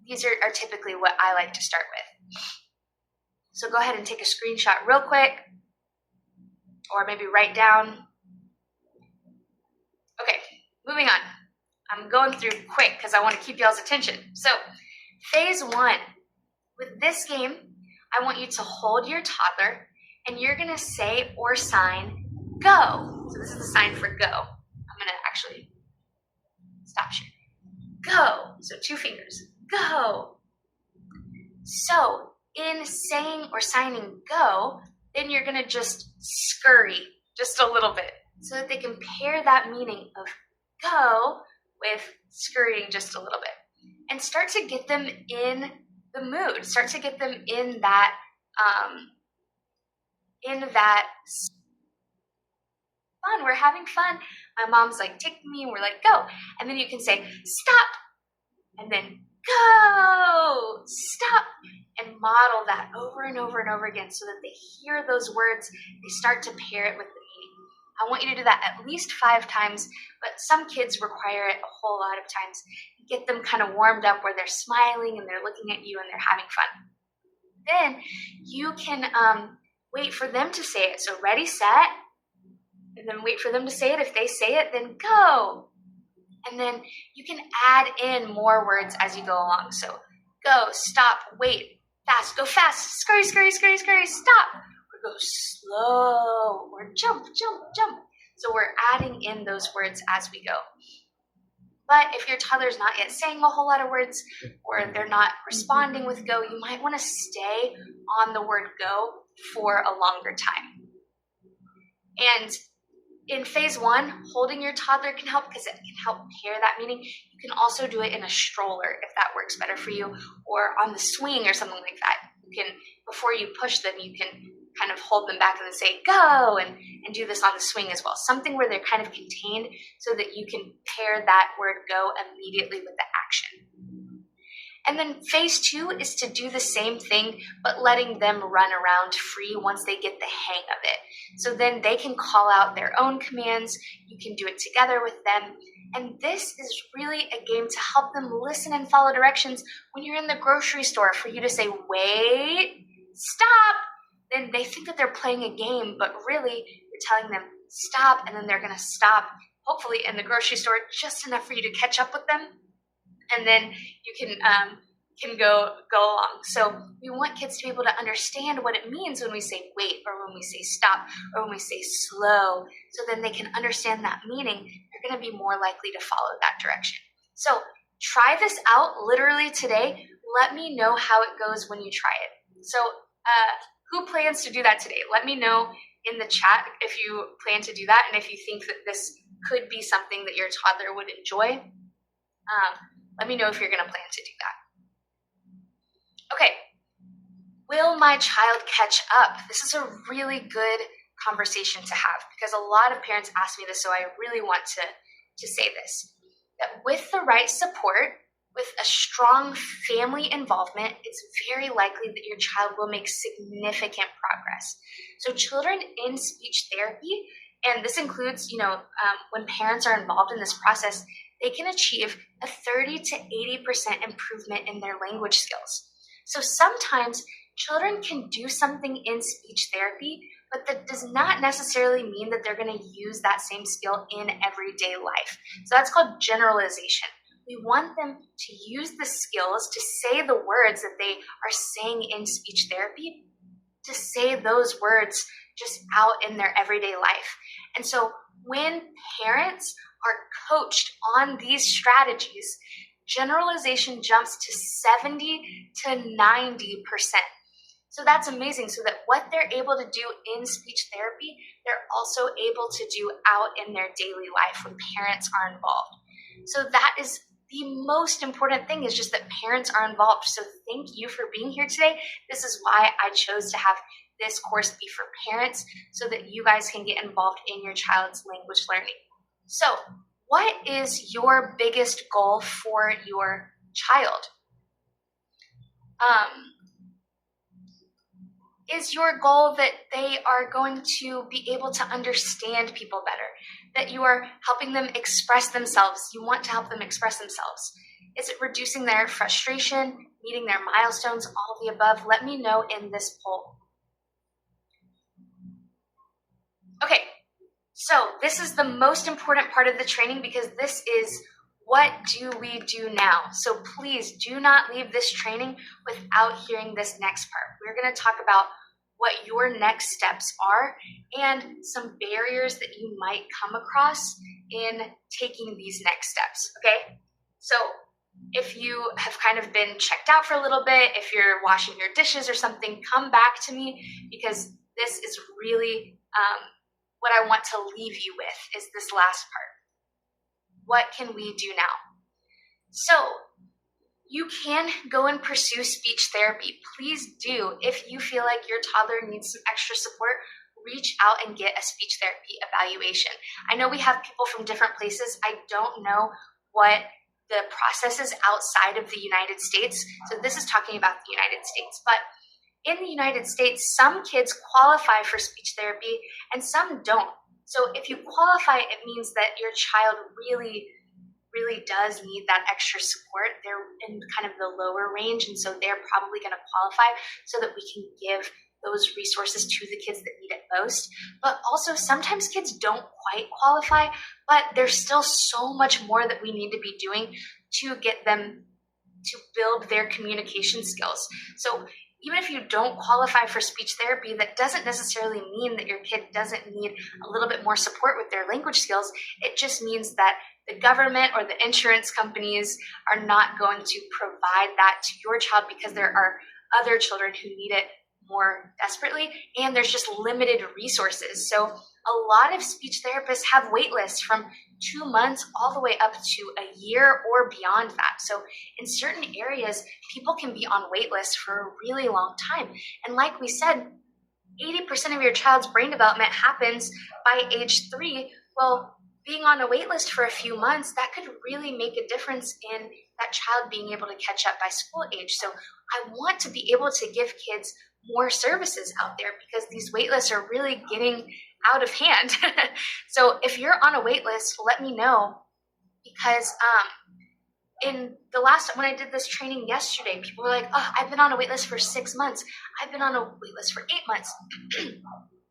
these are typically what I like to start with. So go ahead and take a screenshot real quick, or maybe write down. Okay, moving on. I'm going through quick because I want to keep y'all's attention. So phase 1, with this game, I want you to hold your toddler and you're going to say or sign go. So this is the sign for go. I'm going to actually stop sharing. Go. So 2 fingers. Go. So in saying or signing go, then you're going to just scurry just a little bit so that they can pair that meaning of go with scurrying just a little bit and start to get them in the mood. Start to get them in that fun. We're having fun. My mom's like, take me, and we're like, go. And then you can say, stop, and then go, stop, and model that over and over and over again so that they hear those words, they start to pair it with the meaning. I want you to do that at least 5 times, but some kids require it a whole lot of times. Get them kind of warmed up where they're smiling and they're looking at you and they're having fun. Then you can wait for them to say it. So ready, set, and then wait for them to say it. If they say it, then go. And then you can add in more words as you go along. So go, stop, wait, fast, go fast, scurry, scurry, scurry, scurry, stop. Or go slow, or jump, jump, jump. So we're adding in those words as we go. But if your toddler's not yet saying a whole lot of words, or they're not responding with go, you might want to stay on the word go for a longer time. And in phase 1, holding your toddler can help because it can help pair that meaning. You can also do it in a stroller if that works better for you, or on the swing or something like that. You can, before you push them, you can kind of hold them back and then say go, and do this on the swing as well. Something where they're kind of contained so that you can pair that word go immediately with the action. And then phase 2 is to do the same thing, but letting them run around free once they get the hang of it. So then they can call out their own commands. You can do it together with them. And this is really a game to help them listen and follow directions when you're in the grocery store. For you to say, wait, stop. Then they think that they're playing a game, but really you're telling them stop, and then they're going to stop, hopefully in the grocery store, just enough for you to catch up with them. And then you can go along. So we want kids to be able to understand what it means when we say wait, or when we say stop, or when we say slow. So then they can understand that meaning. They're going to be more likely to follow that direction. So try this out literally today. Let me know how it goes when you try it. So who plans to do that today? Let me know in the chat if you plan to do that, and if you think that this could be something that your toddler would enjoy. Let me know if you're going to plan to do that. Okay, will my child catch up? This is a really good conversation to have, because a lot of parents ask me this, so I really want to say this. That with the right support, with a strong family involvement, it's very likely that your child will make significant progress. So children in speech therapy, and this includes, when parents are involved in this process, they can achieve a 30 to 80% improvement in their language skills. So sometimes children can do something in speech therapy, but that does not necessarily mean that they're going to use that same skill in everyday life. So that's called generalization. We want them to use the skills to say the words that they are saying in speech therapy, to say those words just out in their everyday life. And so when parents are coached on these strategies, generalization jumps to 70 to 90%. So that's amazing. So that what they're able to do in speech therapy, they're also able to do out in their daily life when parents are involved. So that is the most important thing, is just that parents are involved. So thank you for being here today. This is why I chose to have this course be for parents, so that you guys can get involved in your child's language learning. So what is your biggest goal for your child? Is your goal that they are going to be able to understand people better? That you are helping them express themselves? You want to help them express themselves. Is it reducing their frustration, meeting their milestones, all of the above? Let me know in this poll. Okay, so this is the most important part of the training, because this is what do we do now? So please do not leave this training without hearing this next part. We're going to talk about what your next steps are and some barriers that you might come across in taking these next steps, okay? So if you have kind of been checked out for a little bit, if you're washing your dishes or something, come back to me, because this is really what I want to leave you with, is this last part. What can we do now? So you can go and pursue speech therapy. Please do. If you feel like your toddler needs some extra support, reach out and get a speech therapy evaluation. I know we have people from different places. I don't know what the process is outside of the United States. So this is talking about the United States. But in the United States, some kids qualify for speech therapy and some don't. So if you qualify, it means that your child really does need that extra support. They're in kind of the lower range, and so they're probably going to qualify, so that we can give those resources to the kids that need it most. But also sometimes kids don't quite qualify, but there's still so much more that we need to be doing to get them to build their communication skills. So even if you don't qualify for speech therapy, that doesn't necessarily mean that your kid doesn't need a little bit more support with their language skills. It just means that the government or the insurance companies are not going to provide that to your child, because there are other children who need it more desperately, and there's just limited resources. So a lot of speech therapists have wait lists from 2 months all the way up to a year or beyond that. So in certain areas, people can be on wait lists for a really long time. And like we said, 80% of your child's brain development happens by age 3. Well, being on a wait list for a few months, that could really make a difference in that child being able to catch up by school age. So I want to be able to give kids more services out there because these wait lists are really getting out of hand. So if you're on a wait list, let me know, because in the last, when I did this training yesterday, people were like, oh, I've been on a wait list for 6 months. I've been on a wait list for 8 months.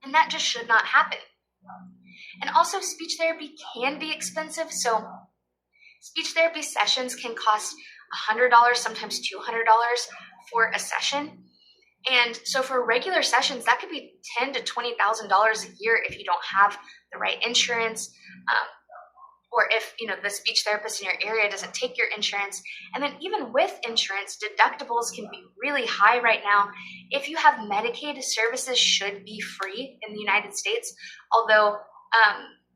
And that just should not happen. And also, speech therapy can be expensive. So speech therapy sessions can cost $100, sometimes $200 for a session. And so for regular sessions, that could be $10,000 to $20,000 a year if you don't have the right insurance, or if the speech therapist in your area doesn't take your insurance. And then even with insurance, deductibles can be really high right now. If you have Medicaid, services should be free in the United States, although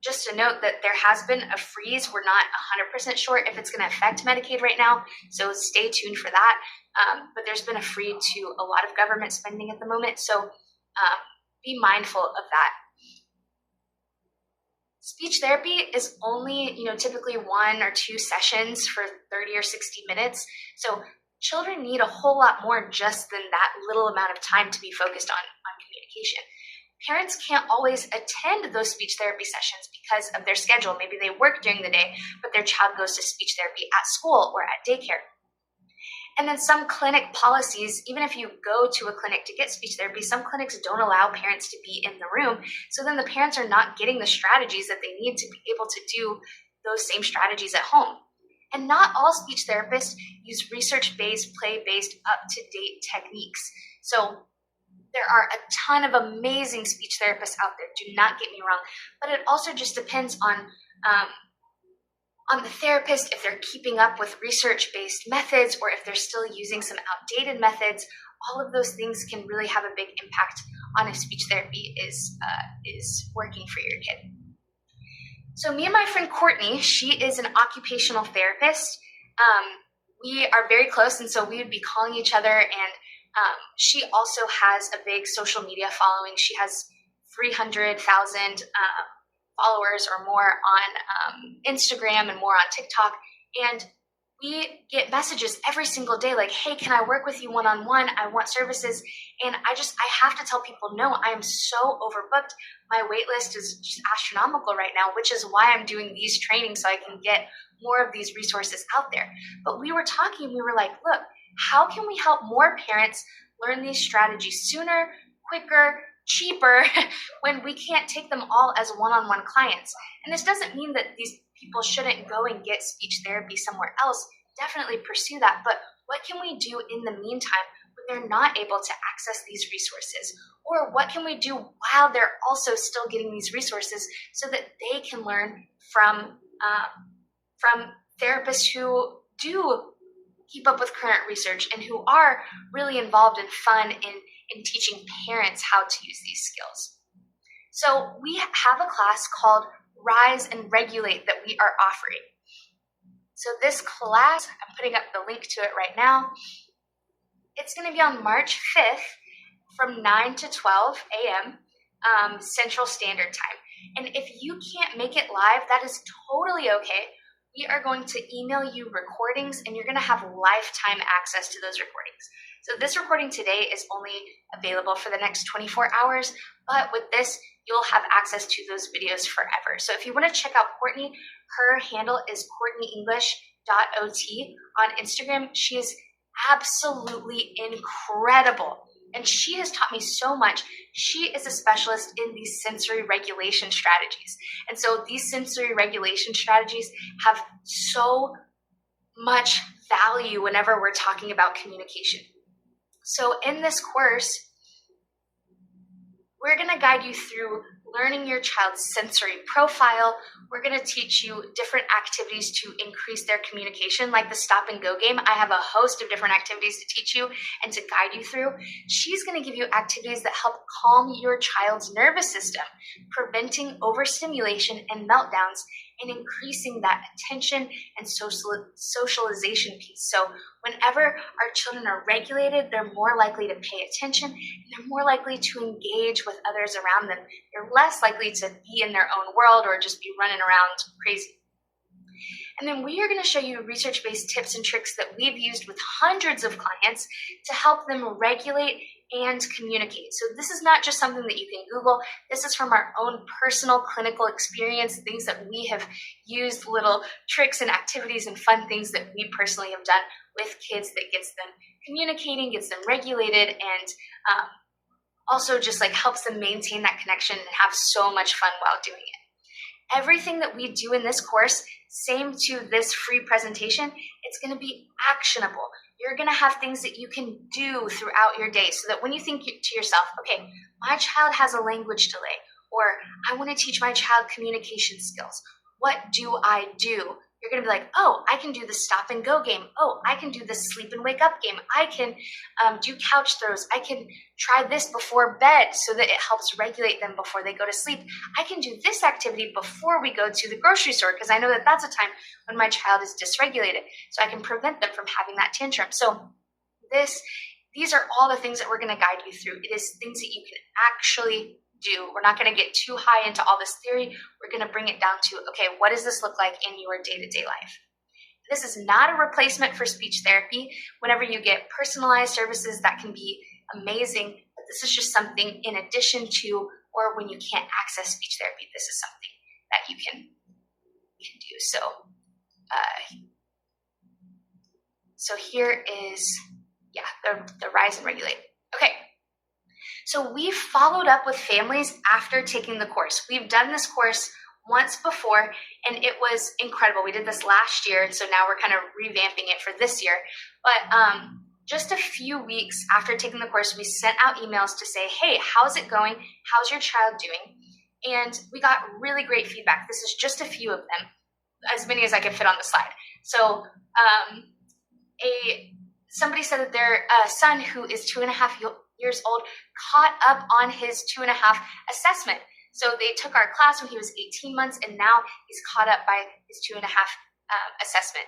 just to note that there has been a freeze. We're not 100% sure if it's going to affect Medicaid right now, so stay tuned for that. But there's been a freeze to a lot of government spending at the moment, so be mindful of that. Speech therapy is only, typically 1 or 2 sessions for 30 or 60 minutes. So children need a whole lot more just than that little amount of time to be focused on communication. Parents can't always attend those speech therapy sessions because of their schedule. Maybe they work during the day, but their child goes to speech therapy at school or at daycare. And then some clinic policies, even if you go to a clinic to get speech therapy, some clinics don't allow parents to be in the room. So then the parents are not getting the strategies that they need to be able to do those same strategies at home. And not all speech therapists use research-based, play-based, up-to-date techniques. So there are a ton of amazing speech therapists out there, do not get me wrong, but it also just depends on the therapist, if they're keeping up with research-based methods or if they're still using some outdated methods. All of those things can really have a big impact on if speech therapy is working for your kid. So me and my friend Courtney, she is an occupational therapist. We are very close, and so we would be calling each other, and she also has a big social media following. She has 300,000 followers or more on Instagram and more on TikTok. And we get messages every single day like, hey, can I work with you one-on-one? I want services. And I have to tell people, no, I am so overbooked. My wait list is just astronomical right now, which is why I'm doing these trainings so I can get more of these resources out there. But we were talking, we were like, look, how can we help more parents learn these strategies sooner, quicker, cheaper, when we can't take them all as one-on-one clients? And this doesn't mean that these people shouldn't go and get speech therapy somewhere else. Definitely pursue that. But what can we do in the meantime when they're not able to access these resources? Or what can we do while they're also still getting these resources so that they can learn from therapists who do keep up with current research and who are really involved and fun in teaching parents how to use these skills? So we have a class called Rise and Regulate that we are offering. So this class, I'm putting up the link to it right now. It's going to be on March 5th from 9 to 12 a.m. Central Standard Time. And if you can't make it live, that is totally okay. We are going to email you recordings, and you're going to have lifetime access to those recordings. So this recording today is only available for the next 24 hours, but with this, you'll have access to those videos forever. So if you want to check out Courtney, her handle is CourtneyEnglish.ot on Instagram. She is absolutely incredible, and she has taught me so much. She is a specialist in these sensory regulation strategies. And so these sensory regulation strategies have so much value whenever we're talking about communication. So in this course, we're going to guide you through learning your child's sensory profile. We're going to teach you different activities to increase their communication, like the stop and go game. I have a host of different activities to teach you and to guide you through. She's going to give you activities that help calm your child's nervous system, preventing overstimulation and meltdowns, and increasing that attention and socialization piece. So whenever our children are regulated, they're more likely to pay attention, and they're more likely to engage with others around them. They're less likely to be in their own world or just be running around crazy. And then we are going to show you research-based tips and tricks that we've used with hundreds of clients to help them regulate and communicate. So this is not just something that you can Google. This is from our own personal clinical experience, things that we have used, little tricks and activities and fun things that we personally have done with kids that gets them communicating, gets them regulated, and also just like helps them maintain that connection and have so much fun while doing it. Everything that we do in this course, same to this free presentation, it's going to be actionable. You're going to have things that you can do throughout your day so that when you think to yourself, okay, my child has a language delay, or I want to teach my child communication skills. What do I do? You're going to be like, oh, I can do the stop and go game. Oh, I can do the sleep and wake up game. I can do couch throws. I can try this before bed so that it helps regulate them before they go to sleep. I can do this activity before we go to the grocery store because I know that that's a time when my child is dysregulated, so I can prevent them from having that tantrum. So these are all the things that we're going to guide you through. It is things that you can actually do. We're not going to get too high into all this theory. We're going to bring it down to, okay, what does this look like in your day-to-day life? This is not a replacement for speech therapy. Whenever you get personalized services, that can be amazing, but this is just something in addition to, or when you can't access speech therapy, this is something that you can do. So here is, the rise and regulate. Okay. So we've followed up with families after taking the course. We've done this course once before, and it was incredible. We did this last year, and so now we're kind of revamping it for this year. But just a few weeks after taking the course, we sent out emails to say, hey, how's it going? How's your child doing? And we got really great feedback. This is just a few of them, as many as I could fit on the slide. So somebody said that their son, who is 2.5 years old, caught up on his 2.5 assessment. So they took our class when he was 18 months, and now he's caught up by his 2.5 assessment.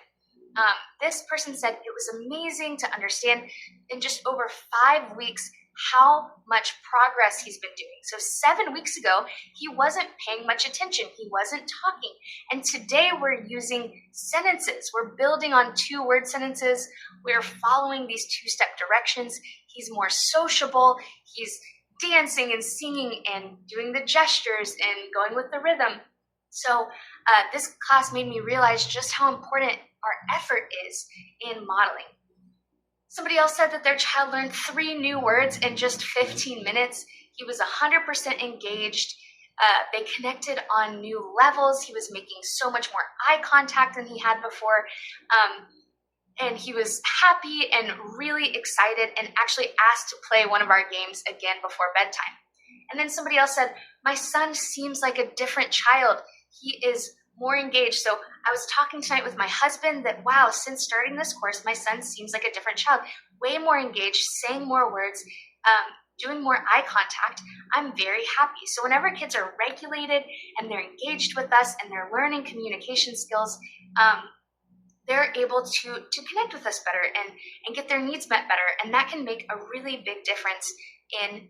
This person said it was amazing to understand in just over 5 weeks how much progress he's been doing. So 7 weeks ago, he wasn't paying much attention. He wasn't talking. And today we're using sentences. We're building on 2-word sentences. We're following these 2-step directions. He's more sociable. He's dancing and singing and doing the gestures and going with the rhythm. So this class made me realize just how important our effort is in modeling. Somebody else said that their child learned 3 new words in just 15 minutes. He was 100% engaged. They connected on new levels. He was making so much more eye contact than he had before. And he was happy and really excited and actually asked to play one of our games again before bedtime. And then somebody else said, my son seems like a different child. He is more engaged. So I was talking tonight with my husband that, wow, since starting this course, my son seems like a different child, way more engaged, saying more words, doing more eye contact. I'm very happy. So whenever kids are regulated and they're engaged with us and they're learning communication skills, they're able to connect with us better and get their needs met better. And that can make a really big difference in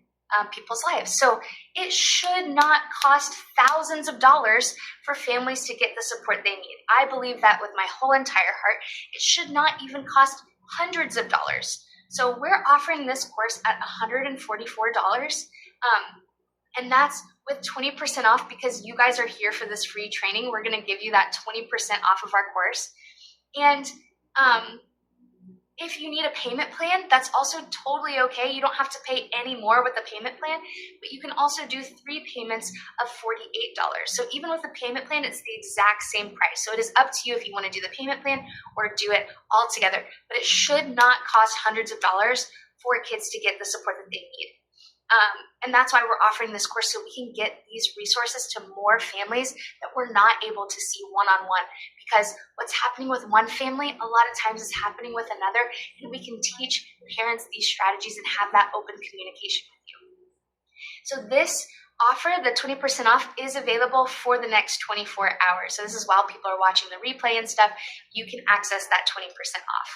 people's lives. So it should not cost thousands of dollars for families to get the support they need. I believe that with my whole entire heart. It should not even cost hundreds of dollars. So we're offering this course at $144. And that's with 20% off because you guys are here for this free training. We're going to give you that 20% off of our course. And if you need a payment plan, that's also totally okay. You don't have to pay any more with the payment plan, but you can also do 3 payments of $48. So even with the payment plan, it's the exact same price. So it is up to you if you want to do the payment plan or do it all together. But it should not cost hundreds of dollars for kids to get the support that they need. And that's why we're offering this course, so we can get these resources to more families that we're not able to see one-on-one. Because what's happening with one family, a lot of times is happening with another, and we can teach parents these strategies and have that open communication with you. So this offer, the 20% off, is available for the next 24 hours. So this is while people are watching the replay and stuff, you can access that 20% off.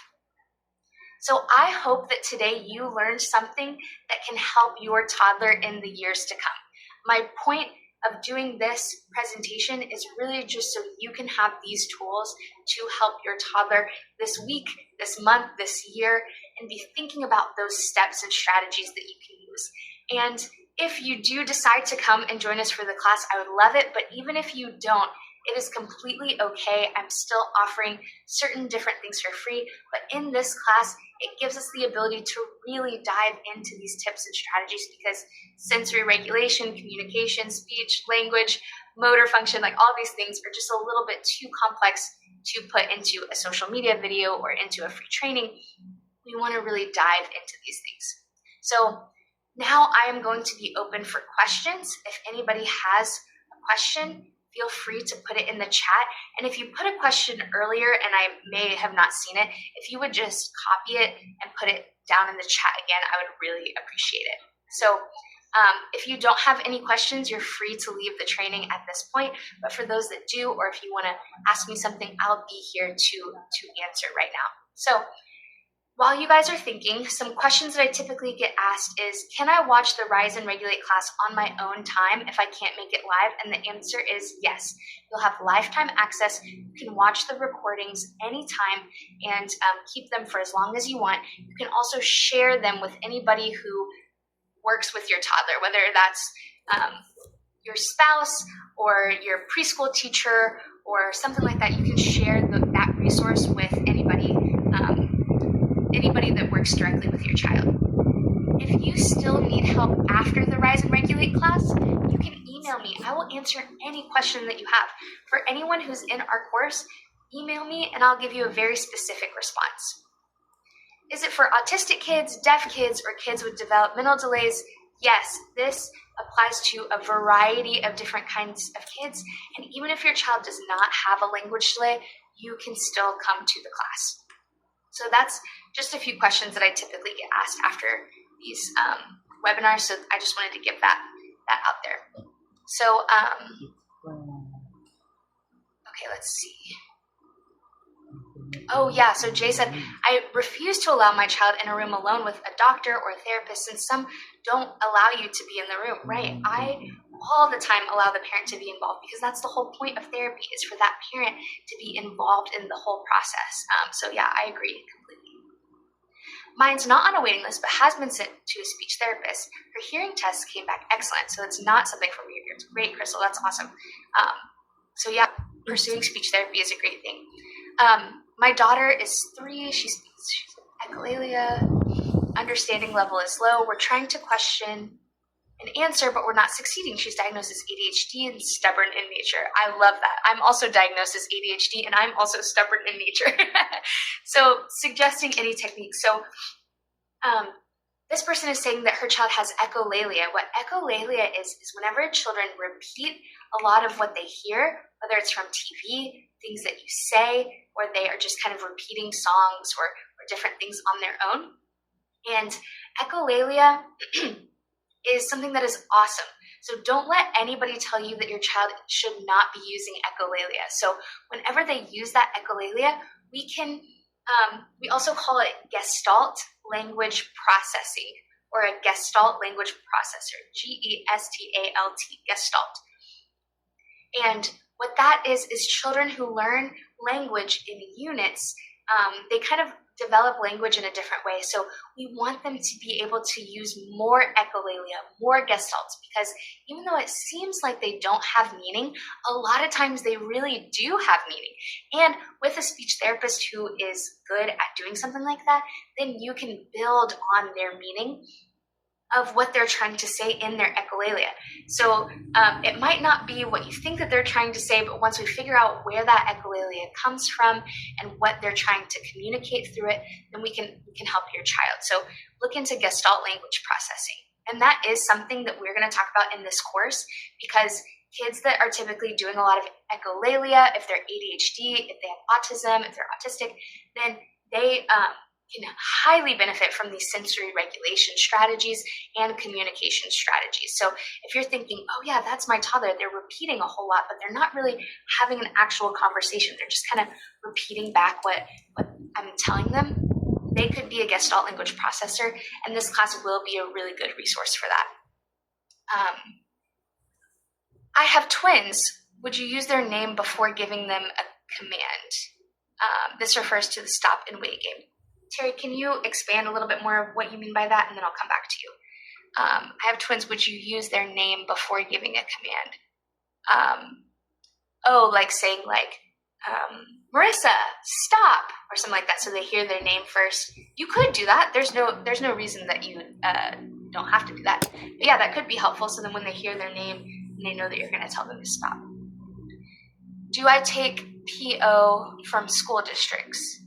So I hope that today you learned something that can help your toddler in the years to come. My point of doing this presentation is really just so you can have these tools to help your toddler this week, this month, this year, and be thinking about those steps and strategies that you can use. And if you do decide to come and join us for the class, I would love it. But even if you don't, it is completely okay. I'm still offering certain different things for free. But in this class, it gives us the ability to really dive into these tips and strategies, because sensory regulation, communication, speech, language, motor function, like all these things are just a little bit too complex to put into a social media video or into a free training. We want to really dive into these things. So now I am going to be open for questions. If anybody has a question, feel free to put it in the chat. And if you put a question earlier and I may have not seen it, if you would just copy it and put it down in the chat again, I would really appreciate it. So if you don't have any questions, you're free to leave the training at this point. But for those that do, or if you want to ask me something, I'll be here to answer right now. So while you guys are thinking, some questions that I typically get asked is, can I watch the Rise and Regulate class on my own time if I can't make it live? And the answer is yes. You'll have lifetime access. You can watch the recordings anytime and keep them for as long as you want. You can also share them with anybody who works with your toddler, whether that's your spouse or your preschool teacher or something like that. You can share that resource with anybody that works directly with your child. If you still need help after the Rise and Regulate class, you can email me. I will answer any question that you have. For anyone who's in our course, email me and I'll give you a very specific response. Is it for autistic kids, deaf kids, or kids with developmental delays? Yes, this applies to a variety of different kinds of kids. And even if your child does not have a language delay, you can still come to the class. So that's just a few questions that I typically get asked after these webinars. So I just wanted to give that out there. So, okay, let's see. Oh yeah, so Jay said, I refuse to allow my child in a room alone with a doctor or a therapist, since some don't allow you to be in the room, right? I all the time allow the parent to be involved, because that's the whole point of therapy, is for that parent to be involved in the whole process. So yeah, I agree completely. Mine's not on a waiting list, but has been sent to a speech therapist. Her hearing tests came back excellent, so it's not something from your ears. Great, Crystal, that's awesome. So yeah, pursuing speech therapy is a great thing. My daughter is 3. She's echolalia. Understanding level is low. We're trying to question and answer, but we're not succeeding. She's diagnosed as ADHD and stubborn in nature. I love that. I'm also diagnosed as ADHD and I'm also stubborn in nature. So suggesting any techniques. So this person is saying that her child has echolalia. What echolalia is whenever children repeat a lot of what they hear, whether it's from TV, things that you say, or they are just kind of repeating songs or different things on their own. And echolalia is something that is awesome. So don't let anybody tell you that your child should not be using echolalia. So whenever they use that echolalia, we also call it Gestalt language processing, or a Gestalt language processor, Gestalt, Gestalt. And what that is children who learn language in units, they kind of develop language in a different way. So we want them to be able to use more echolalia, more gestalts, because even though it seems like they don't have meaning, a lot of times they really do have meaning. And with a speech therapist who is good at doing something like that, then you can build on their meaning of what they're trying to say in their echolalia. So it might not be what you think that they're trying to say, but once we figure out where that echolalia comes from and what they're trying to communicate through it, then we can help your child. So look into Gestalt language processing. And that is something that we're going to talk about in this course, because kids that are typically doing a lot of echolalia, if they're ADHD, if they have autism, if they're autistic, then they can highly benefit from these sensory regulation strategies and communication strategies. So if you're thinking, oh yeah, that's my toddler, they're repeating a whole lot, but they're not really having an actual conversation. They're just kind of repeating back what I'm telling them. They could be a Gestalt language processor, and this class will be a really good resource for that. I have twins. Would you use their name before giving them a command? This refers to the stop and wait game. Terry, can you expand a little bit more of what you mean by that, and then I'll come back to you. I have twins. Would you use their name before giving a command? Like saying Marissa, stop, or something like that, so they hear their name first. You could do that. There's no reason that you don't have to do that. But yeah, that could be helpful. So then when they hear their name, they know that you're going to tell them to stop. Do I take PO from school districts?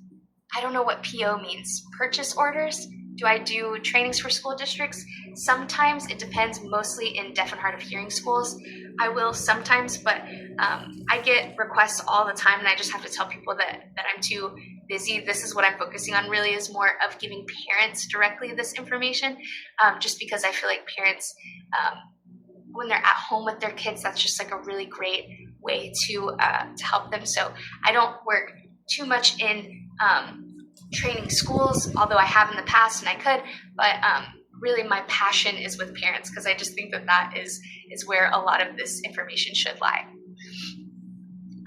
I don't know what PO means. Purchase orders? Do I do trainings for school districts? Sometimes. It depends, mostly in deaf and hard of hearing schools. I will sometimes, but I get requests all the time, and I just have to tell people that I'm too busy. This is what I'm focusing on really, is more of giving parents directly this information, just because I feel like parents, when they're at home with their kids, that's just like a really great way to help them. So I don't work too much in training schools, although I have in the past and I could, but really my passion is with parents, because I just think that is where a lot of this information should lie.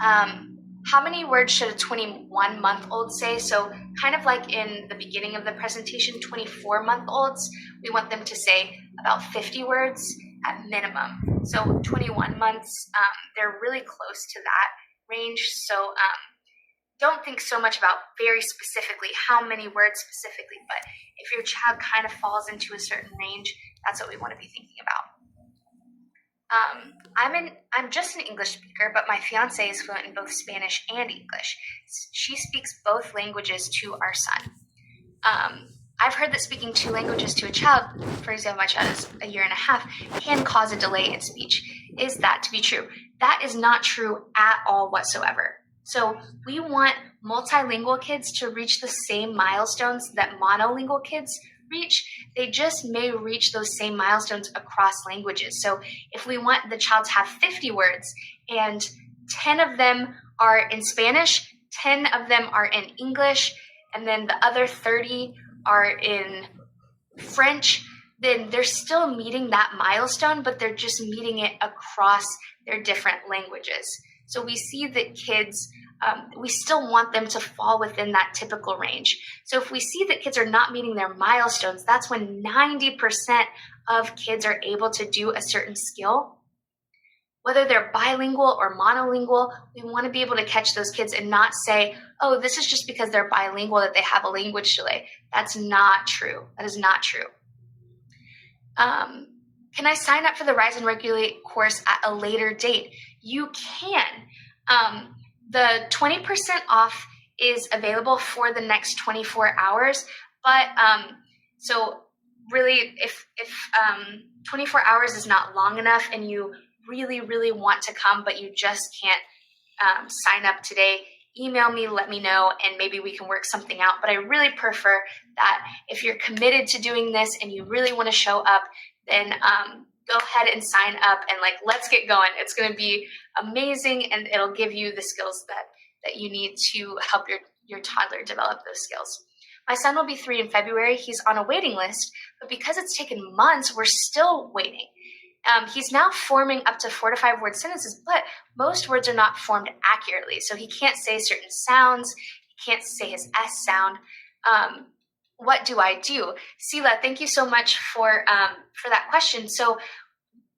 How many words should a 21-month-old say? So kind of like in the beginning of the presentation, 24-month-olds, we want them to say about 50 words at minimum. So 21 months, they're really close to that range. So don't think so much about very specifically how many words specifically, but if your child kind of falls into a certain range, that's what we want to be thinking about. I'm just an English speaker, but my fiance is fluent in both Spanish and English. She speaks both languages to our son. I've heard that speaking 2 languages to a child, for example, my child is a year and a half, can cause a delay in speech. Is that to be true? That is not true at all whatsoever. So we want multilingual kids to reach the same milestones that monolingual kids reach. They just may reach those same milestones across languages. So if we want the child to have 50 words and 10 of them are in Spanish, 10 of them are in English, and then the other 30 are in French, then they're still meeting that milestone, but they're just meeting it across their different languages. So we see that kids, we still want them to fall within that typical range. So if we see that kids are not meeting their milestones, that's when 90% of kids are able to do a certain skill. Whether they're bilingual or monolingual, we want to be able to catch those kids and not say, oh, this is just because they're bilingual that they have a language delay. That's not true. That is not true. Can I sign up for the Rise and Regulate course at a later date? You can. The 20% off is available for the next 24 hours, but so really if 24 hours is not long enough and you really, really want to come, but you just can't sign up today, email me, let me know, and maybe we can work something out. But I really prefer that if you're committed to doing this and you really want to show up, then go ahead and sign up and let's get going. It's going to be amazing, and it'll give you the skills that you need to help your toddler develop those skills. My son will be 3 in February. He's on a waiting list, but because it's taken months, we're still waiting. He's now forming up to 4 to 5 word sentences, but most words are not formed accurately. So he can't say certain sounds. He can't say his S sound. What do I do? Sila, thank you so much for that question. So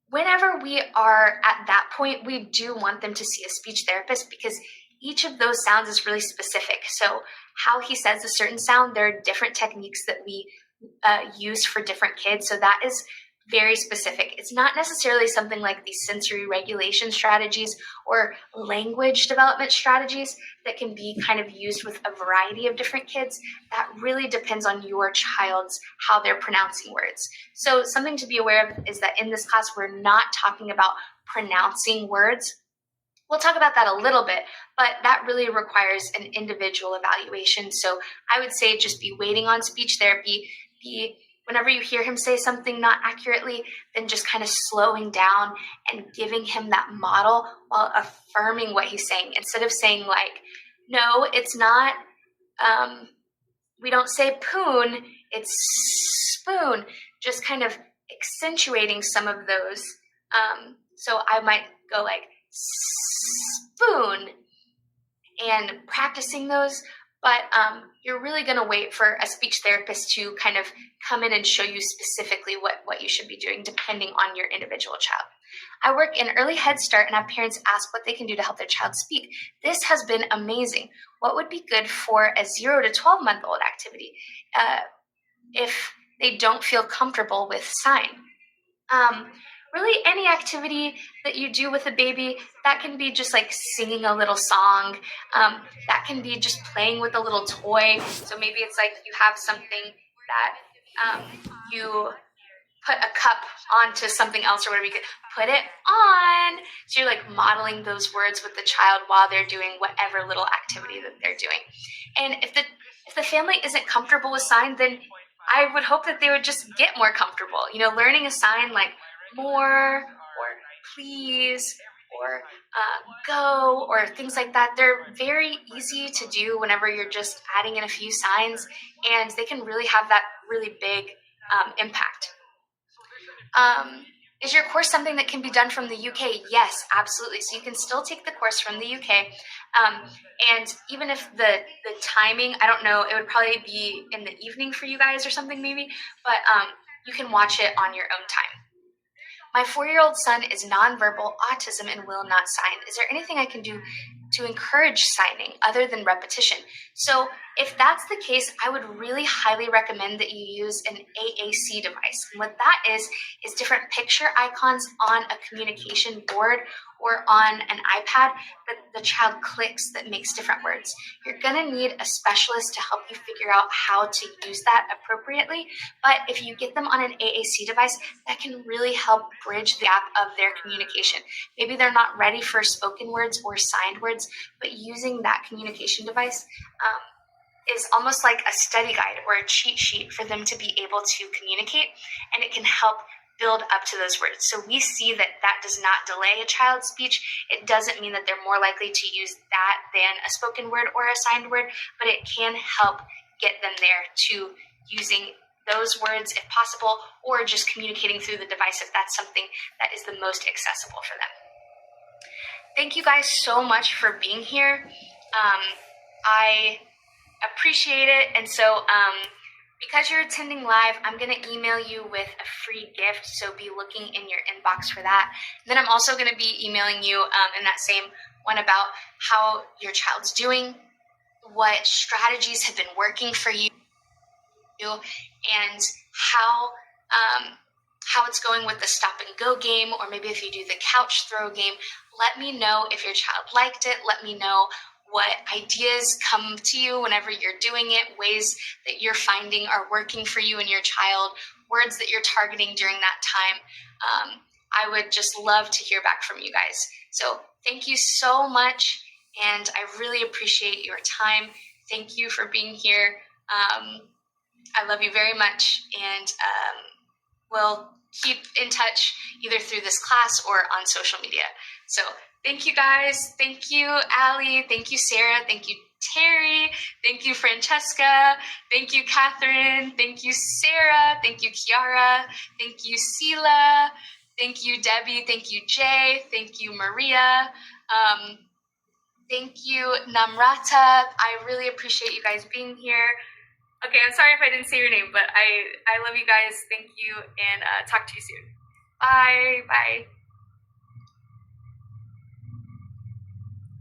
whenever we are at that point, we do want them to see a speech therapist because each of those sounds is really specific. So how he says a certain sound, there are different techniques that we use for different kids. So that is very specific. It's not necessarily something like these sensory regulation strategies or language development strategies that can be kind of used with a variety of different kids. That really depends on your child's, how they're pronouncing words. So something to be aware of is that in this class, we're not talking about pronouncing words. We'll talk about that a little bit, but that really requires an individual evaluation. So I would say just be waiting on speech therapy, whenever you hear him say something not accurately, then just kind of slowing down and giving him that model while affirming what he's saying. Instead of saying no, it's not, we don't say poon, it's spoon. Just kind of accentuating some of those So I might go like spoon and practicing those, but you're really going to wait for a speech therapist to kind of come in and show you specifically what you should be doing depending on your individual child. I work in early Head Start and have parents ask what they can do to help their child speak. This has been amazing. What would be good for a 0 to 12-month-old activity if they don't feel comfortable with sign? Really, any activity that you do with a baby, that can be just like singing a little song. That can be just playing with a little toy. So maybe it's like you have something that you put a cup onto something else or whatever, you could put it on. So you're like modeling those words with the child while they're doing whatever little activity that they're doing. And if the family isn't comfortable with sign, then I would hope that they would just get more comfortable. Learning a sign like more or please or go or things like that, they're very easy to do whenever you're just adding in a few signs, and they can really have that really big impact. Is your course something that can be done from the UK? Yes, absolutely. So you can still take the course from the UK. And even if the timing, I don't know, it would probably be in the evening for you guys or something maybe, but you can watch it on your own time. My 4-year-old son is nonverbal autism and will not sign. Is there anything I can do to encourage signing other than repetition? So if that's the case, I would really highly recommend that you use an AAC device. And what that is different picture icons on a communication board or on an iPad that the child clicks that makes different words. You're gonna need a specialist to help you figure out how to use that appropriately, but if you get them on an AAC device, that can really help bridge the gap of their communication. Maybe they're not ready for spoken words or signed words, but using that communication device is almost like a study guide or a cheat sheet for them to be able to communicate, and it can help build up to those words. So we see that does not delay a child's speech. It doesn't mean that they're more likely to use that than a spoken word or a signed word, but it can help get them there to using those words if possible, or just communicating through the device if that's something that is the most accessible for them. Thank you guys so much for being here. I appreciate it. And so because you're attending live, I'm going to email you with a free gift, so be looking in your inbox for that. And then I'm also going to be emailing you in that same one about how your child's doing, what strategies have been working for you, and how it's going with the stop and go game, or maybe if you do the couch throw game. Let me know if your child liked it. Let me know what ideas come to you whenever you're doing it, ways that you're finding are working for you and your child, words that you're targeting during that time. I would just love to hear back from you guys. So thank you so much, and I really appreciate your time. Thank you for being here. I love you very much, and we'll keep in touch either through this class or on social media. So thank you guys. Thank you, Allie. Thank you, Sarah. Thank you, Terry. Thank you, Francesca. Thank you, Catherine. Thank you, Sarah. Thank you, Kiara. Thank you, Sela. Thank you, Debbie. Thank you, Jay. Thank you, Maria. Thank you, Namrata. I really appreciate you guys being here. Okay, I'm sorry if I didn't say your name, but I love you guys. Thank you, and talk to you soon. Bye. Bye.